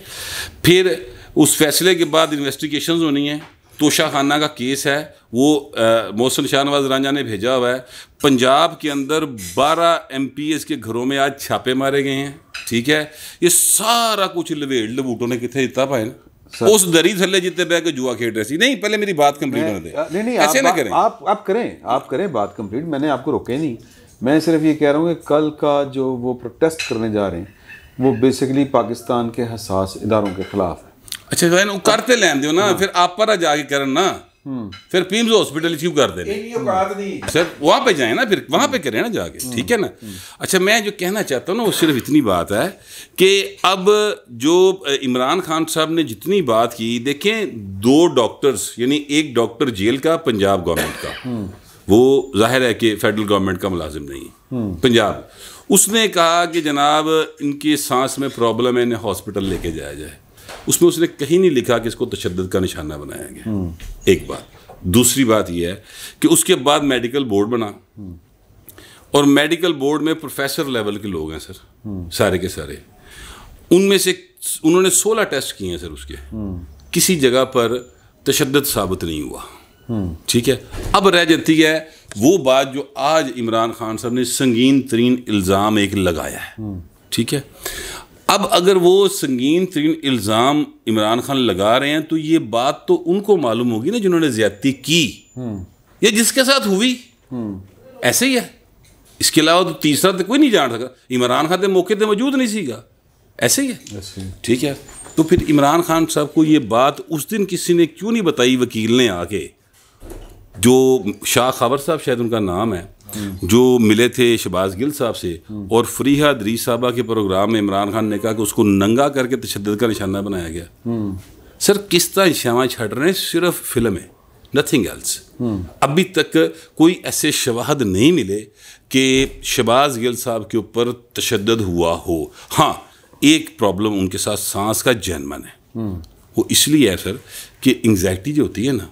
फिर उस फैसले के बाद इन्वेस्टिगेशंस होनी है, तोशा खाना का केस है, वो मोहसिन शाहनवाज रांझा ने भेजा हुआ है। पंजाब के अंदर 12 MPs के घरों में आज छापे मारे गए हैं, ठीक है। ये सारा कुछ लवेड़ लबूटों ने कितने जितना पाए ना, उस दरी थल्ले जितने बह के जुआ खेल रही थी। नहीं पहले मेरी बात कंप्लीट होने दे, नहीं ऐसे ना करें, आप करें बात कंप्लीट, मैंने आपको रोके नहीं। मैं सिर्फ ये कह रहा हूँ कि कल का जो वो प्रोटेस्ट करने जा रहे हैं वो बेसिकली पाकिस्तान के हसास इदारों के खिलाफ है। अच्छा वो करते लेन दो ना, फिर आप पर जाके करन ना, फिर पीम्स हॉस्पिटल क्यों कर दे सर, वहाँ पे जाए ना, फिर वहाँ पे करें ना जाके, ठीक है ना। अच्छा मैं जो कहना चाहता हूँ ना वो सिर्फ इतनी बात है कि अब जो इमरान खान साहब ने जितनी बात की, देखें 2 डॉक्टर्स, यानी एक डॉक्टर जेल का, पंजाब गवर्नमेंट का, वो जाहिर है कि फेडरल गवर्नमेंट का मुलाजिम नहीं है, पंजाब, उसने कहा कि जनाब इनकी सांस में प्रॉब्लम है, इन्हें हॉस्पिटल लेके जाया जाए। उसमें उसने कहीं नहीं लिखा कि इसको तशद्दुद का निशाना बनाया गया, एक बात। दूसरी बात यह है कि उसके बाद मेडिकल बोर्ड बना, और मेडिकल बोर्ड में प्रोफेसर लेवल के लोग हैं सर, सारे के सारे, उनमें से उन्होंने 16 टेस्ट किए हैं सर, उसके किसी जगह पर तशद्दुद साबित नहीं हुआ, ठीक है। अब रह जाती है वो बात जो आज इमरान खान साहब ने संगीन तरीन इल्ज़ाम एक लगाया है, ठीक है। अब अगर वो संगीन तरीन इल्ज़ाम इमरान खान लगा रहे हैं तो ये बात तो उनको मालूम होगी ना जिन्होंने ज़्यादती की, ये जिसके साथ हुई, ऐसे ही है। इसके अलावा तो तीसरा तो कोई नहीं जान सका, इमरान खान के मौके पर मौजूद नहीं सीगा, ऐसे ही है, ठीक है। तो फिर इमरान खान साहब को ये बात उस दिन किसी ने क्यों नहीं बताई, वकील ने आके, जो शाह खबर साहब शायद उनका नाम है, जो मिले थे शहबाज गिल साहब से, और फरीहा दरीस साहबा के प्रोग्राम में इमरान खान ने कहा कि उसको नंगा करके तशद्दुद का निशाना बनाया गया। सर किस तरह शामा छड़ रहे हैं, सिर्फ फिल्म है, नथिंग एल्स। अभी तक कोई ऐसे शवाहद नहीं मिले कि शहबाज गिल साहब के ऊपर तशद्दुद हुआ हो। हाँ एक प्रॉब्लम उनके साथ सांस का जन्मन है, वो इसलिए है सर कि एंग्जाइटी जो होती है ना,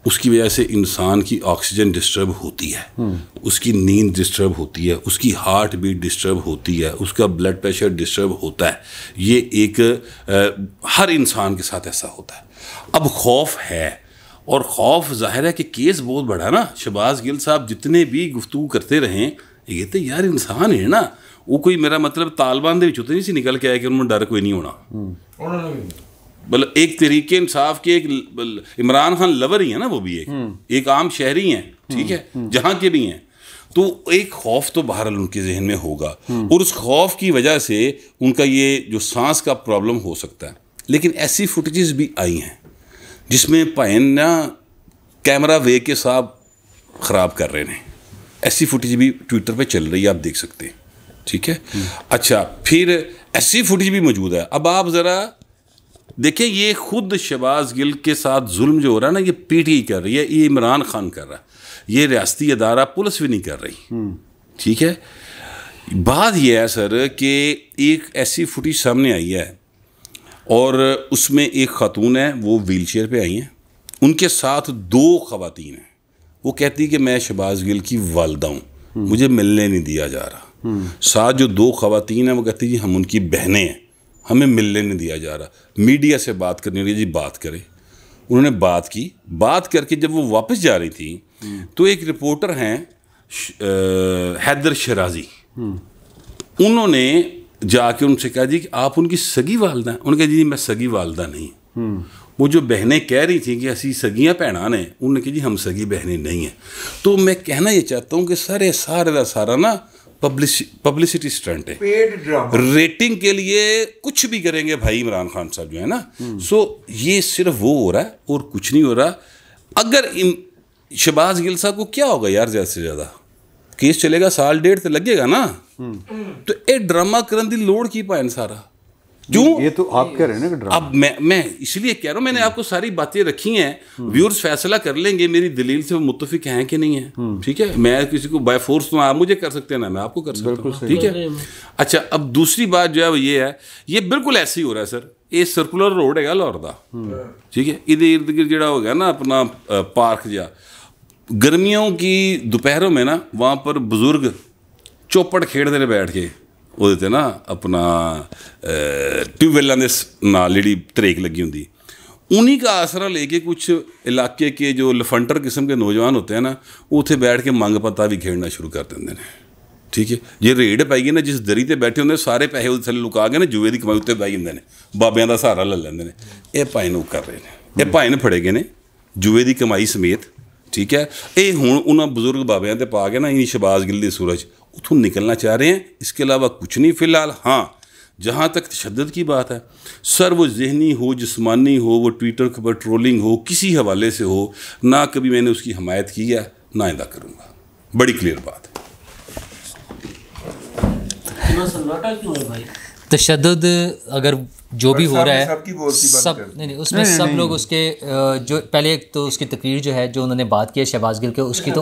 उसकी वजह से इंसान की ऑक्सीजन डिस्टर्ब होती है, उसकी नींद डिस्टर्ब होती है, उसकी हार्ट बीट डिस्टर्ब होती है, उसका ब्लड प्रेशर डिस्टर्ब होता है। ये एक हर इंसान के साथ ऐसा होता है। अब खौफ है, और खौफ जाहिर है कि केस बहुत बड़ा ना, शहबाज गिल साहब जितने भी गुफ्तगू करते रहें, ये तो यार इंसान है ना, वो कोई मेरा मतलब तालिबान दे नहीं सी निकल के आया कि उन्होंने डर कोई नहीं होना, मतलब एक तरीके इंसाफ के, एक इमरान खान लवर ही है ना, वो भी एक आम शहरी हैं, ठीक है, जहाँ के भी हैं, तो एक खौफ तो बहरहाल उनके जहन में होगा, और उस खौफ की वजह से उनका ये जो सांस का प्रॉब्लम हो सकता है। लेकिन ऐसी फुटेजेस भी आई हैं जिसमें भाई ना कैमरा वे के साहब ख़राब कर रहे हैं, ऐसी फुटेज भी ट्विटर पे चल रही है, आप देख सकते हैं, ठीक है। अच्छा फिर ऐसी फुटेज भी मौजूद है। अब आप ज़रा देखिए, ये खुद शहबाज गिल के साथ जुल्म जो हो रहा है ना, ये पीटीआई कर रही है, ये इमरान खान कर रहा है, ये रियासती अदारा पुलिस भी नहीं कर रही, ठीक है। बात ये है सर कि एक ऐसी फुटेज सामने आई है, और उसमें एक खातून है, वो व्हील चेयर पर आई हैं, उनके साथ 2 ख़वातीन हैं। वो कहती कि मैं शहबाज गिल की वालदा हूँ, मुझे मिलने नहीं दिया जा रहा, साथ जो 2 खवातीन हैं वो कहती जी हम उनकी बहनें हैं, हमें मिलने नहीं दिया जा रहा, मीडिया से बात करनी होगी जी, बात करें। उन्होंने बात की, बात करके जब वो वापस जा रही थी तो एक रिपोर्टर हैं हैदर शराजी, उन्होंने जाके उनसे कहा जी कि आप उनकी सगी वालदा हैं? उन्होंने कहा जी मैं सगी वालदा नहीं। वो जो बहनें कह रही थी कि असी सगियाँ भैनां ने, उन्होंने कहा जी हम सगी बहनें नहीं हैं। तो मैं कहना ये चाहता हूँ कि सारे का सारा ना पब्लिसिटी स्टंट है, पेड ड्रामा, रेटिंग के लिए कुछ भी करेंगे भाई इमरान खान साहब जो है ना। सो ये सिर्फ वो हो रहा है और कुछ नहीं हो रहा। अगर शहबाज गिल साहब को क्या होगा यार, ज़्यादा से ज़्यादा केस चलेगा 1.5 साल तो लगेगा ना, तो ये ड्रामा करने की लोड़ की पाए सारा क्यों? ये तो आप कह रहे हैं ना कि ड्रामा। अब मैं इसलिए कह रहा हूँ, मैंने आपको सारी बातें रखी हैं, व्यूअर्स फैसला कर लेंगे मेरी दलील से वो मुत्तफिक हैं कि नहीं है। ठीक है, मैं किसी को बाय फोर्स, तो आप मुझे कर सकते हैं ना मैं आपको कर सकता हूँ। ठीक है, अच्छा अब दूसरी बात जो है वो ये है, ये बिल्कुल ऐसे ही हो रहा है सर, ये सर्कुलर रोड है लाहौर का। ठीक है, इधर इर्द गिर्द जड़ा हो गया ना अपना पार्क जा, गर्मियों की दोपहरों में ना वहाँ पर बुजुर्ग चौपड़ खेड़ते रहे बैठ के, ਉਹਦੇ ना अपना ट्यूबवेलों के नाल जी तरेक लगी होंगी, उन्हीं का आसरा लेके कुछ इलाके के जो लफंटर किस्म के नौजवान होते हैं ना, वो उत्थे बैठ के मंग पत्ता भी खेड़ना शुरू कर देंगे ने। ठीक है, जे रेड पाई गई ना, जिस दरी ते बैठे होंगे सारे पैसे उस थले लुका के ना जुए की कमाई उत्ते पाई होंगे ने, बाबियां का सहारा ले लेंगे ने। ये भाई ने कर रहे हैं, ये भाई ने फड़े गए ने जुए की कमाई समेत। ठीक है, ये हुण उन्होंने बुजुर्ग बाबियां ते पा के ना इन शहबाज गिल दी सूरज उतों निकलना चाह रहे हैं, इसके अलावा कुछ नहीं फिलहाल। हाँ, जहाँ तक तशद्दुद की बात है सर, वो ज़हनी हो, जिस्मानी हो, वो ट्विटर पर ट्रोलिंग हो, किसी हवाले से हो, ना कभी मैंने उसकी हमायत की है ना आइंदा करूँगा, बड़ी क्लियर बात है। तशद्दुद अगर जो भी हो रहा है सब नहीं उसमें सब लोग उसके जो पहले एक तो उसकी तकरीर जो है जो उन्होंने बात की है शहबाज गिल के, उसकी तो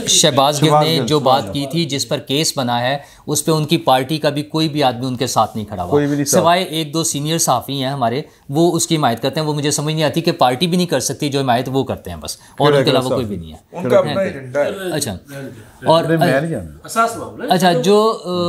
शहबाज गिल ने जो बात की थी जिस पर केस बना है उस पर उनकी पार्टी का भी कोई भी आदमी उनके साथ नहीं खड़ा हुआ, सिवाय 1-2 सीनियर सहाफ़ी हैं हमारे, वो उसकी हिमायत करते हैं। वो मुझे समझ नहीं आती कि पार्टी भी नहीं कर सकती जो हिमायत वो करते हैं बस, और उनके अलावा कोई भी नहीं है। अच्छा, और अच्छा जो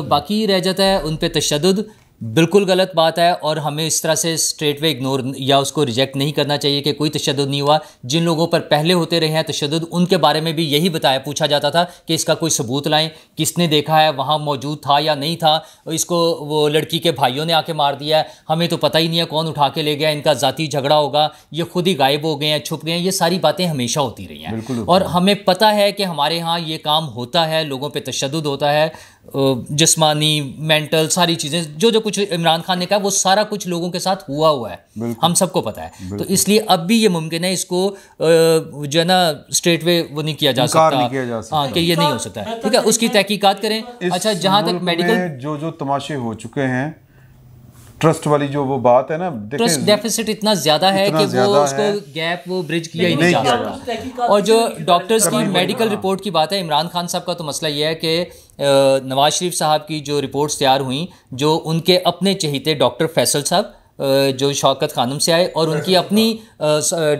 बाकी रह जाता है उन पर तशद्दुद बिल्कुल गलत बात है, और हमें इस तरह से स्ट्रेट वे इग्नोर या उसको रिजेक्ट नहीं करना चाहिए कि कोई तशद्दुद नहीं हुआ। जिन लोगों पर पहले होते रहे हैं तशद्दुद, उनके बारे में भी यही पूछा जाता था कि इसका कोई सबूत लाएं, किसने देखा है, वहाँ मौजूद था या नहीं था, इसको वो लड़की के भाइयों ने आके मार दिया है, हमें तो पता ही नहीं है कौन उठा के ले गया, इनका ज़ाती झगड़ा होगा, ये खुद ही गायब हो गए हैं, छुप गए हैं। ये सारी बातें हमेशा होती रही हैं, और हमें पता है कि हमारे यहाँ ये काम होता है, लोगों पर तशद्दुद होता है, जिस्मानी, मेंटल, सारी चीज़ें जो कुछ इमरान खान ने कहा वो सारा कुछ लोगों के साथ हुआ है, हम सबको पता है। तो इसलिए अब भी ये मुमकिन है इसको जो है ना स्ट्रेट वे वो नहीं किया जा सकता, हाँ कि ये नहीं हो सकता है। ठीक है, उसकी तहकीकात करें। अच्छा, जहाँ तक मेडिकल जो तमाशे हो चुके हैं, ट्रस्ट वाली जो वो बात है ना, ट्रस्ट डेफिसिट इतना ज़्यादा है कि वो उसको गैप वो ब्रिज किया ही नहीं जा सकता। और जो डॉक्टर्स की मेडिकल रिपोर्ट की बात है, इमरान खान साहब का तो मसला ये है कि नवाज शरीफ साहब की जो रिपोर्ट्स तैयार हुई, जो उनके अपने चहीते डॉक्टर फैसल साहब जो शौकत खानम से आए, और उनकी अपनी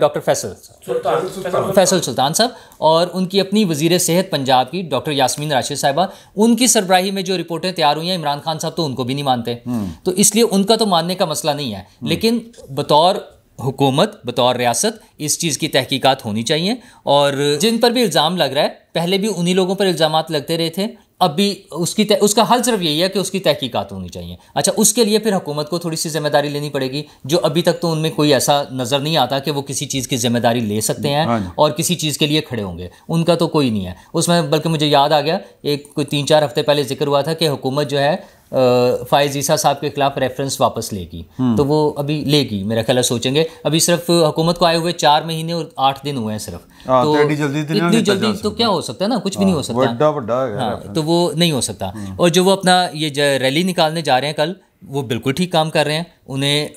डॉक्टर फैसल सुल्तान साहब, और उनकी अपनी वज़ीर सेहत पंजाब की डॉक्टर यास्मीन राशिद साहिबा, उनकी सरबराही में जो रिपोर्टें तैयार हुई हैं, इमरान खान साहब तो उनको भी नहीं मानते। तो इसलिए उनका तो मानने का मसला नहीं है, लेकिन बतौर हुकूमत, बतौर रियासत इस चीज़ की तहकीकात होनी चाहिए। और जिन पर भी इल्ज़ाम लग रहा है, पहले भी उन्हीं लोगों पर इल्ज़ामात लगते रहे थे, अब भी उसका हल सिर्फ यही है कि उसकी तहकीकात होनी चाहिए। अच्छा, उसके लिए फिर हुकूमत को थोड़ी सी जिम्मेदारी लेनी पड़ेगी, जो अभी तक तो उनमें कोई ऐसा नज़र नहीं आता कि वो किसी चीज़ की जिम्मेदारी ले सकते हैं और किसी चीज़ के लिए खड़े होंगे, उनका तो कोई नहीं है उसमें। बल्कि मुझे याद आ गया, एक कोई 3-4 हफ्ते पहले जिक्र हुआ था कि हुकूमत जो है फ़ाइज़ ईसा साहब के खिलाफ रेफरेंस वापस लेगी, तो वो अभी लेगी मेरा ख्याल है, सोचेंगे। अभी सिर्फ हुकूमत को आए हुए 4 महीने और 8 दिन हुए हैं सिर्फ, तो इतनी जल्दी तो क्या हो सकता है ना, कुछ भी नहीं हो सकता। हाँ, तो वो नहीं हो सकता। और जो वो अपना ये रैली निकालने जा रहे हैं कल, वो बिल्कुल ठीक काम कर रहे हैं। उन्हें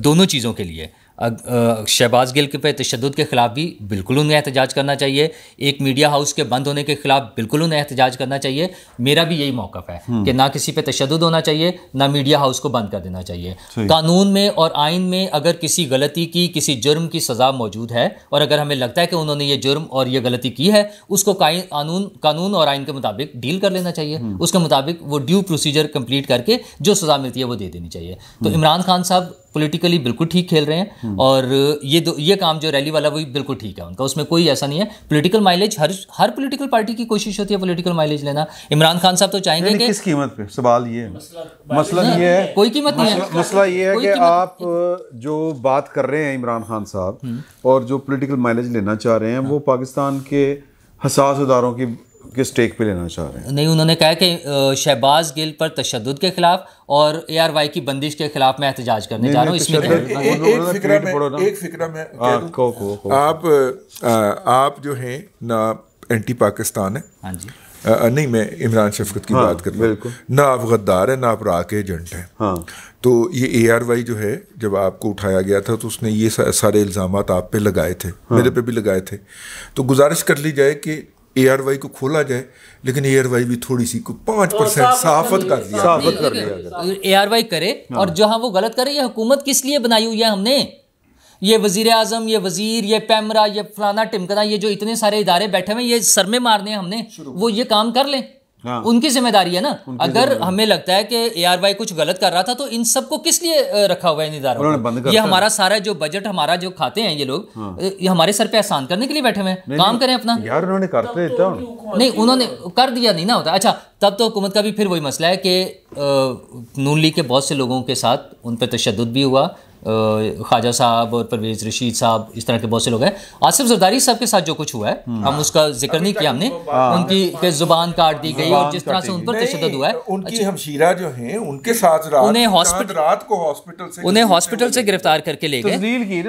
दोनों चीज़ों के लिए शहबाज गिल के पे तशद्दुद के ख़िलाफ़ भी बिल्कुल उन्हें एहतजाज करना चाहिए, एक मीडिया हाउस के बंद होने के ख़िलाफ़ बिल्कुल उन्हें एहतजाज करना चाहिए। मेरा भी यही मौक़िफ़ है कि ना किसी पे तशद्दुद होना चाहिए, ना मीडिया हाउस को बंद कर देना चाहिए। कानून में और आइन में अगर किसी गलती की, किसी जुर्म की सज़ा मौजूद है और अगर हमें लगता है कि उन्होंने ये जुर्म और ये गलती की है, उसको कानून और आइन के मुताबिक डील कर लेना चाहिए, उसके मुताबिक वो ड्यू प्रोसीजर कंप्लीट करके जो सज़ा मिलती है वो दे देनी चाहिए। तो इमरान खान साहब पॉलिटिकली बिल्कुल ठीक खेल रहे हैं और ये काम जो रैली वाला वो बिल्कुल ठीक है उनका, उसमें कोई ऐसा नहीं है। पॉलिटिकल माइलेज हर पॉलिटिकल पार्टी की कोशिश होती है पॉलिटिकल माइलेज लेना। इमरान खान साहब तो चाहेंगे कि किस कीमत पे, सवाल ये है, मसला ये है, कोई कीमत नहीं है। मसला ये है कि आप जो बात कर रहे हैं इमरान खान साहब और जो पॉलिटिकल माइलेज लेना चाह रहे हैं वो पाकिस्तान के हसास इदारों की किस स्टेक पे लेना चाह रहे हैं? नहीं, उन्होंने कहा कि शहबाज गिल पर तशद्दुद के खिलाफ और ARY की बंदिश के खिलाफ मैं एहतजाज करने जा रहा हूँ। इसमें एक फिक्रा में आप जो हैं ना एंटी पाकिस्तान है। हाँ जी। नहीं, मैं इमरान शफकत की बात कर रहा हूँ। ना आप गद्दार है, ना आप राक एजेंट हैं। हाँ। तो ये ARY जो है, जब आपको उठाया गया था तो उसने ये सारे इल्ज़ामात आप पे लगाए थे, मेरे पे भी लगाए थे। तो गुजारिश कर ली जाए कि ARY को खोला जाए, लेकिन ARY भी थोड़ी सी 5% साफत कर दिया। ARY करे और जहां वो गलत करे, ये हुकूमत किस लिए बनाई हुई है हमने? ये वजीर आजम, ये वजीर, ये पैमरा, ये फलाना टिमकना, ये जो इतने सारे इदारे बैठे हुए ये सर में मारने हैं हमने, वो ये काम कर लें। हाँ। उनकी जिम्मेदारी है ना। अगर हमें लगता है कि ARY कुछ गलत कर रहा था तो इन सबको किस लिए रखा हुआ है इन इदारों को? ये हमारा सारा जो बजट हमारा जो खाते हैं ये लोग, हाँ। ये हमारे सर पे एहसान करने के लिए बैठे हुए हैं। काम करें अपना यार, उन्होंने करते नहीं, उन्होंने कर दिया नहीं ना होता। अच्छा, तब तो हुकूमत का भी फिर वही मसला है कि नून लीग के बहुत से लोगों के साथ उन पर तशद्दुद भी हुआ। ख्वाजा साहब और परवेज़ रशीद साहब, इस तरह के बहुत से लोग हैं। आसिफ जरदारी साहब के साथ जो कुछ हुआ है हम उसका जिक्र नहीं किया हमने, उनकी जुबान काट दी गई और जिस तरह से उन पर तशद्दुद हुआ है। उनकी हमशीरा जो हैं उनके साथ उन्हें हॉस्पिटल से गिरफ्तार करके ले गए।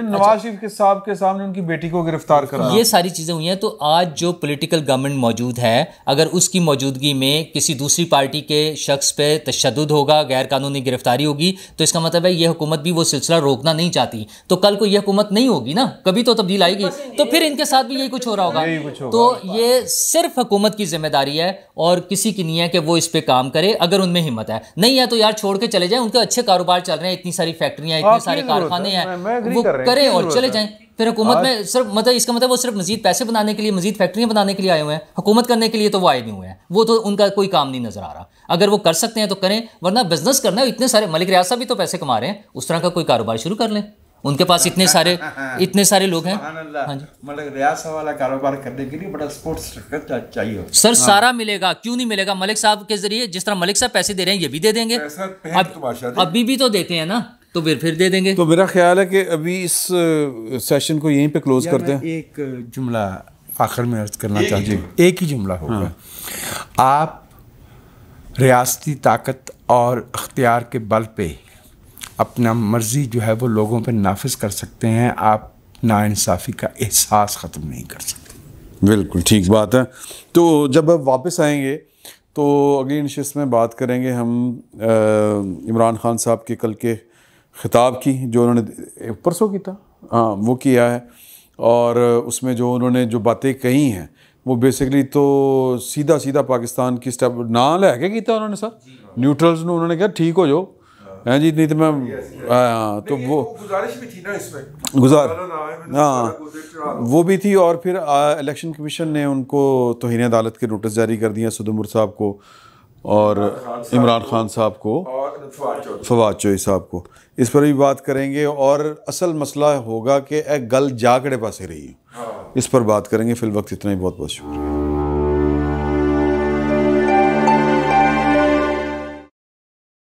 नवाज शरीफ साहब के सामने उनकी बेटी को गिरफ्तार करा। ये सारी चीज़ें हुई हैं। तो आज जो पॉलिटिकल गवर्नमेंट मौजूद है, अगर उसकी मौजूदगी में किसी दूसरी पार्टी के शख्स पे तशद्दुद होगा, गैर कानूनी गिरफ्तारी होगी, तो इसका मतलब है ये हुकूमत भी वो सिलसिला रोकना नहीं चाहती। तो कल को ये हुकूमत नहीं होगी ना, कभी तो तब्दील आएगी, तो फिर इनके साथ भी यही कुछ हो रहा होगा। तो ये सिर्फ हुकूमत की जिम्मेदारी है और किसी की नहीं है कि वो इस पे काम करे। अगर उनमें हिम्मत है, नहीं है तो यार छोड़ के चले जाएं। उनके अच्छे कारोबार चल रहे हैं, इतनी सारी फैक्ट्रियां, इतने सारे कारखाने हैं, वो करें और चले जाएं। फिर हुकूमत में सिर्फ मतलब इसका मतलब वो सिर्फ मजीद पैसे बनाने के लिए, मजीद फैक्ट्रियां बनाने के लिए आए हुए हैं। हुकूमत करने के लिए तो वो आए नहीं हुए हैं। वो तो उनका कोई काम नहीं नजर आ रहा। अगर वो कर सकते हैं तो करें, वरना बिजनेस करना है। इतने सारे मलिक रियाज साहब भी तो पैसे कमा रहे हैं, उस तरह का कोई कारोबार शुरू कर लें। उनके पास इतने सारे लोग हैं। हाँ जी, मलिक रियाज साहब वाला कारोबार करने के लिए बड़ा सपोर्ट स्ट्रक्चर चाहिए सर। सारा मिलेगा, क्यों नहीं मिलेगा? मलिक साहब के जरिए जिस तरह मलिक साहब पैसे दे रहे हैं ये भी दे देंगे, अभी भी तो देते हैं ना, तो फिर दे देंगे। तो मेरा ख्याल है कि अभी इस सेशन को यहीं पे क्लोज करते हैं। एक जुमला आखिर में अर्ज करना चाहिए, एक ही जुमला होगा। हाँ। आप रियासती ताकत और अख्तियार के बल पे अपना मर्जी जो है वो लोगों पे नाफिज कर सकते हैं, आप नाइंसाफ़ी का एहसास ख़त्म नहीं कर सकते। बिल्कुल ठीक बात है। तो जब अब वापस आएंगे तो अगली नशिस्त में बात करेंगे हम इमरान खान साहब के कल के ख़िताब की, जो उन्होंने परसों की था, हाँ वो किया है, और उसमें जो उन्होंने जो बातें कही हैं वो बेसिकली तो सीधा पाकिस्तान की स्टेप ना लैके किया उन्होंने। सर न्यूट्रल्स ने उन्होंने कहा ठीक हो जाओ हैं जी, नहीं तो मैं तो वो गुजारिश भी थी ना इसमें, हाँ वो भी थी। और फिर इलेक्शन कमीशन ने उनको तौहीन अदालत के नोटिस जारी कर दिया सुदुमुर साहब को और इमरान खान साहब को और फवाद चौधरी साहब को। इस पर भी बात करेंगे और असल मसला होगा कि गल जाकड़े पासे रही, इस पर बात करेंगे। फिल वक्त इतना ही, बहुत बहुत शुक्रिया।